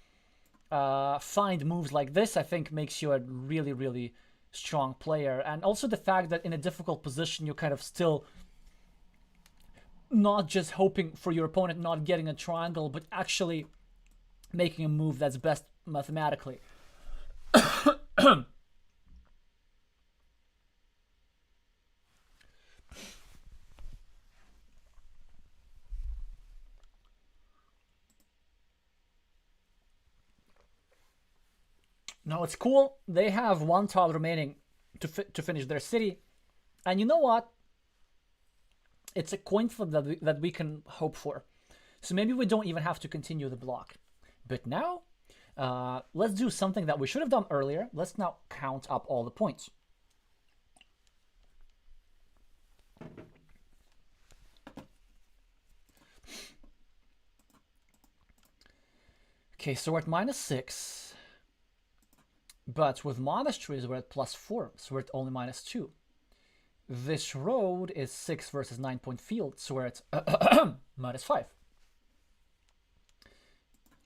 find moves like this, I think, makes you a really, really strong player. And also the fact that in a difficult position, you're kind of still not just hoping for your opponent not getting a triangle, but actually making a move that's best mathematically. Now it's cool. They have 1 tile remaining to finish their city. And you know what? It's a coin flip that we can hope for. So maybe we don't even have to continue the block. But now, let's do something that we should have done earlier. Let's now count up all the points. Okay, so we're at -6. But with monasteries, we're at +4. So we're at only -2. This road is 6 versus 9 point field. So we're at -5.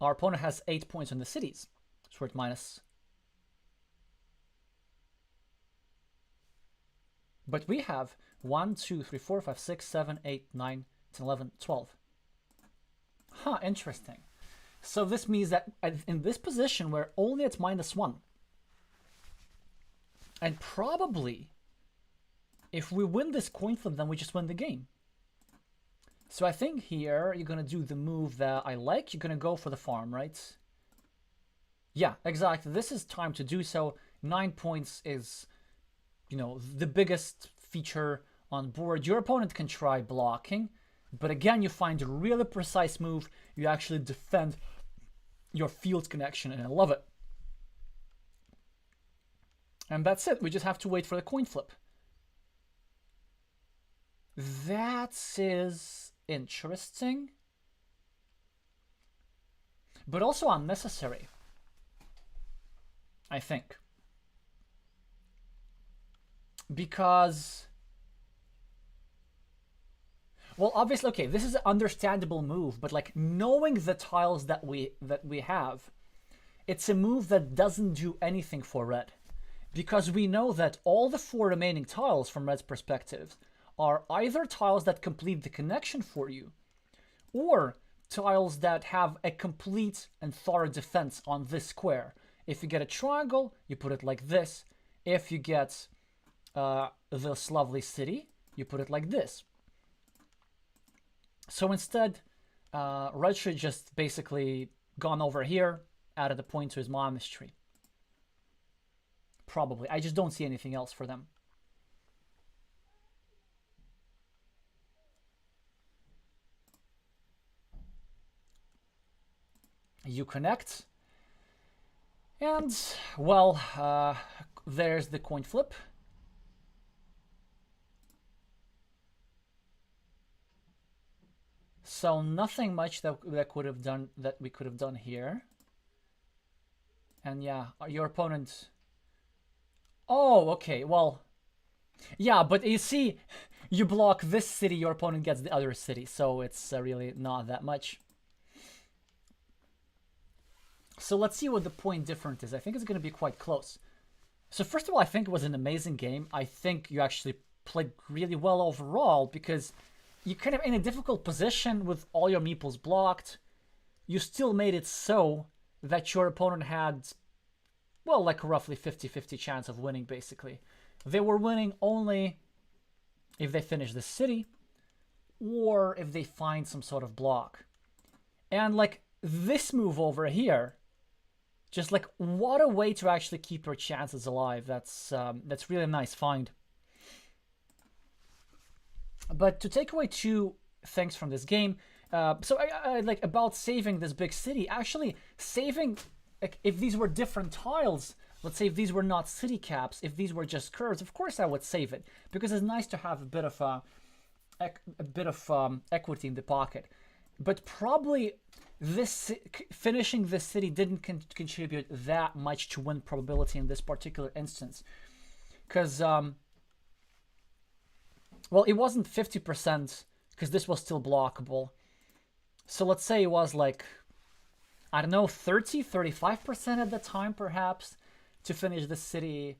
Our opponent has 8 points on the cities. So we're at But we have 1, 2, 3, 4, 5, 6, 7, 8, 9, 10, 11, 12. Huh, interesting. So this means that in this position, we're only at -1. And probably, if we win this coin flip, then we just win the game. So I think here, you're going to do the move that I like. You're going to go for the farm, right? Yeah, exactly. This is time to do so. 9 points is, you know, the biggest feature on board. Your opponent can try blocking, but again, you find a really precise move. You actually defend your field connection, and I love it. And that's it. We just have to wait for the coin flip. That is interesting, but also unnecessary, I think. Because, well, obviously, okay, this is an understandable move, but like knowing the tiles that we have, it's a move that doesn't do anything for red. Because we know that all the 4 remaining tiles from red's perspective are either tiles that complete the connection for you, or tiles that have a complete and thorough defense on this square. If you get a triangle, you put it like this. If you get this lovely city, you put it like this. So instead, red should just basically gone over here, added a point to his monastery. Probably. I just don't see anything else for them. You connect. And, well, there's the coin flip. So nothing much that we could have done here. And yeah, your opponent. Oh, okay. Well, yeah, but you see, you block this city, your opponent gets the other city, so it's really not that much. So let's see what the point difference is. I think it's going to be quite close. So first of all, I think it was an amazing game. I think you actually played really well overall, because you're kind of in a difficult position with all your meeples blocked. You still made it so that your opponent had, well, like a roughly 50-50 chance of winning, basically. They were winning only if they finish the city, or if they find some sort of block. And like this move over here, just like what a way to actually keep your chances alive. That's really a nice find. But to take away 2 things from this game, so I like about saving this big city. Actually, saving, like, if these were different tiles, let's say if these were not city caps, if these were just curves, of course I would save it, because it's nice to have a bit of equity in the pocket. But probably this finishing this city didn't contribute that much to win probability in this particular instance, because well, it wasn't 50% because this was still blockable. So let's say it was like, I don't know, 30-35% at the time, perhaps, to finish the city,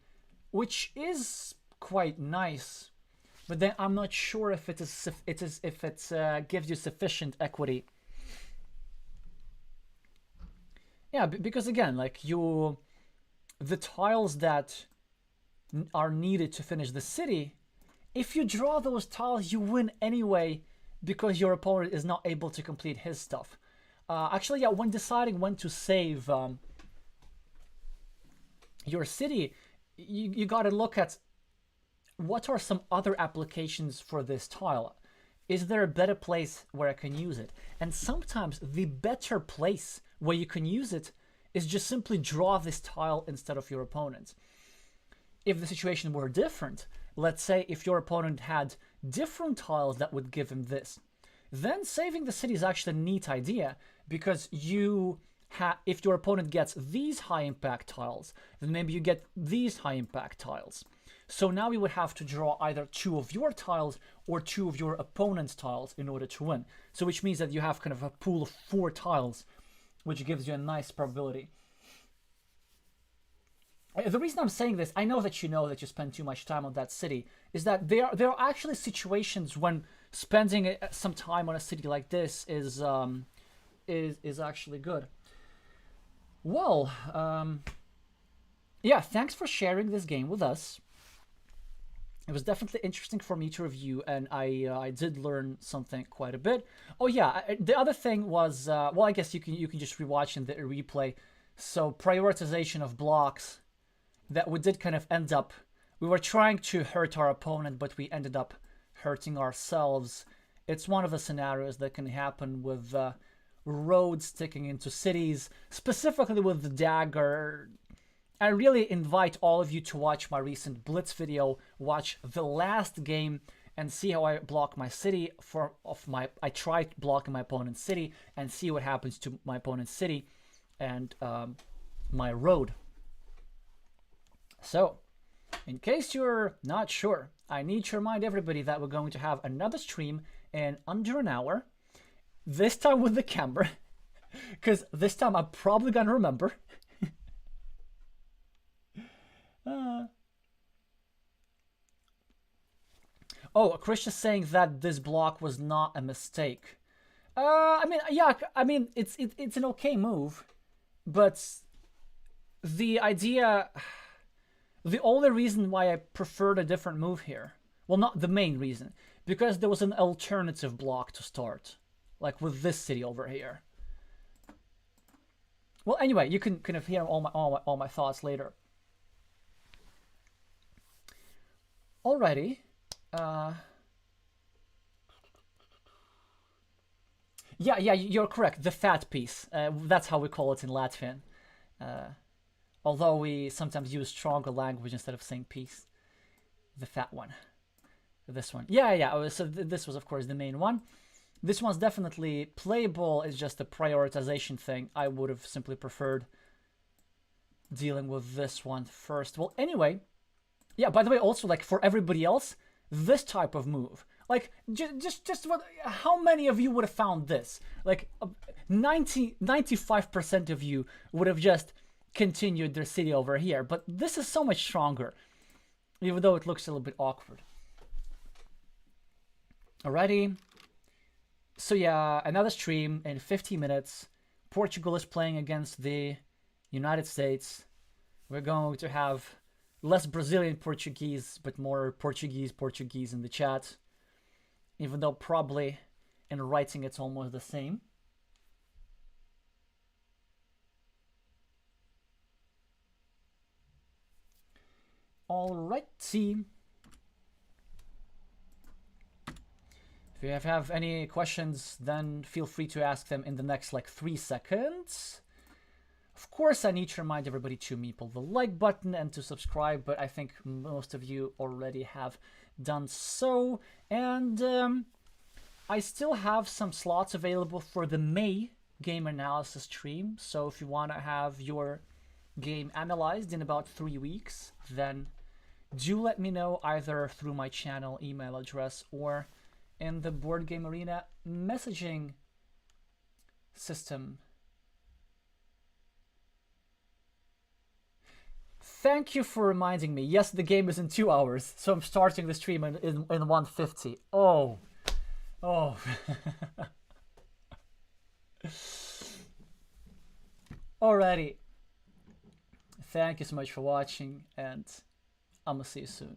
which is quite nice. But then I'm not sure if it gives you sufficient equity. Yeah, because again, like the tiles that are needed to finish the city, if you draw those tiles, you win anyway, because your opponent is not able to complete his stuff. Actually, yeah, when deciding when to save your city, you got to look at what are some other applications for this tile. Is there a better place where I can use it? And sometimes the better place where you can use it is just simply draw this tile instead of your opponent. If the situation were different, let's say if your opponent had different tiles that would give him this, then saving the city is actually a neat idea, because if your opponent gets these high impact tiles, then maybe you get these high impact tiles. So now you would have to draw either 2 of your tiles or 2 of your opponent's tiles in order to win. So which means that you have kind of a pool of 4 tiles, which gives you a nice probability. The reason I'm saying this, I know that you spend too much time on that city, is that there are actually situations when spending some time on a city like this is actually good. Well, yeah, thanks for sharing this game with us. It was definitely interesting for me to review, and I did learn something quite a bit. Oh yeah, the other thing was well, I guess you can just rewatch in the replay. So prioritization of blocks that we did kind of end up. We were trying to hurt our opponent, but we ended up hurting ourselves. It's one of the scenarios that can happen with roads sticking into cities, specifically with the dagger. I really invite all of you to watch my recent Blitz video, watch the last game, and see how I block my city I tried blocking my opponent's city and see what happens to my opponent's city and my road. So, in case you're not sure, I need to remind everybody that we're going to have another stream in under an hour. This time with the camera, because this time I'm probably gonna remember. Oh, Chris is saying that this block was not a mistake. I mean, yeah, I mean, it's an okay move, but the idea, the only reason why I preferred a different move here, well, not the main reason, because there was an alternative block to start, like with this city over here. Well, anyway, you can kind of hear all my thoughts later. Alrighty. Yeah, you're correct. The fat piece. That's how we call it in Latvian. Although we sometimes use stronger language instead of saying piece. The fat one. This one. Yeah. So this was, of course, the main one. This one's definitely playable. It's just a prioritization thing. I would have simply preferred dealing with this one first. Well, anyway. Yeah, by the way, also, like, for everybody else, this type of move, like, just what, how many of you would have found this? Like, 95% of you would have just continued their city over here, but this is so much stronger, even though it looks a little bit awkward. Alrighty. So yeah, another stream in 15 minutes. Portugal is playing against the United States. We're going to have less Brazilian Portuguese, but more Portuguese in the chat. Even though probably in writing it's almost the same. Alrighty. If you have any questions, then feel free to ask them in the next like 3 seconds. Of course, I need to remind everybody to meeple the like button and to subscribe, but I think most of you already have done so. And I still have some slots available for the May game analysis stream. So if you want to have your game analyzed in about 3 weeks, then do let me know either through my channel email address or in the Board Game Arena messaging system. Thank you for reminding me. Yes, the game is in 2 hours, so I'm starting the stream in 1:50. Oh. Alrighty. Thank you so much for watching, and I'm gonna see you soon.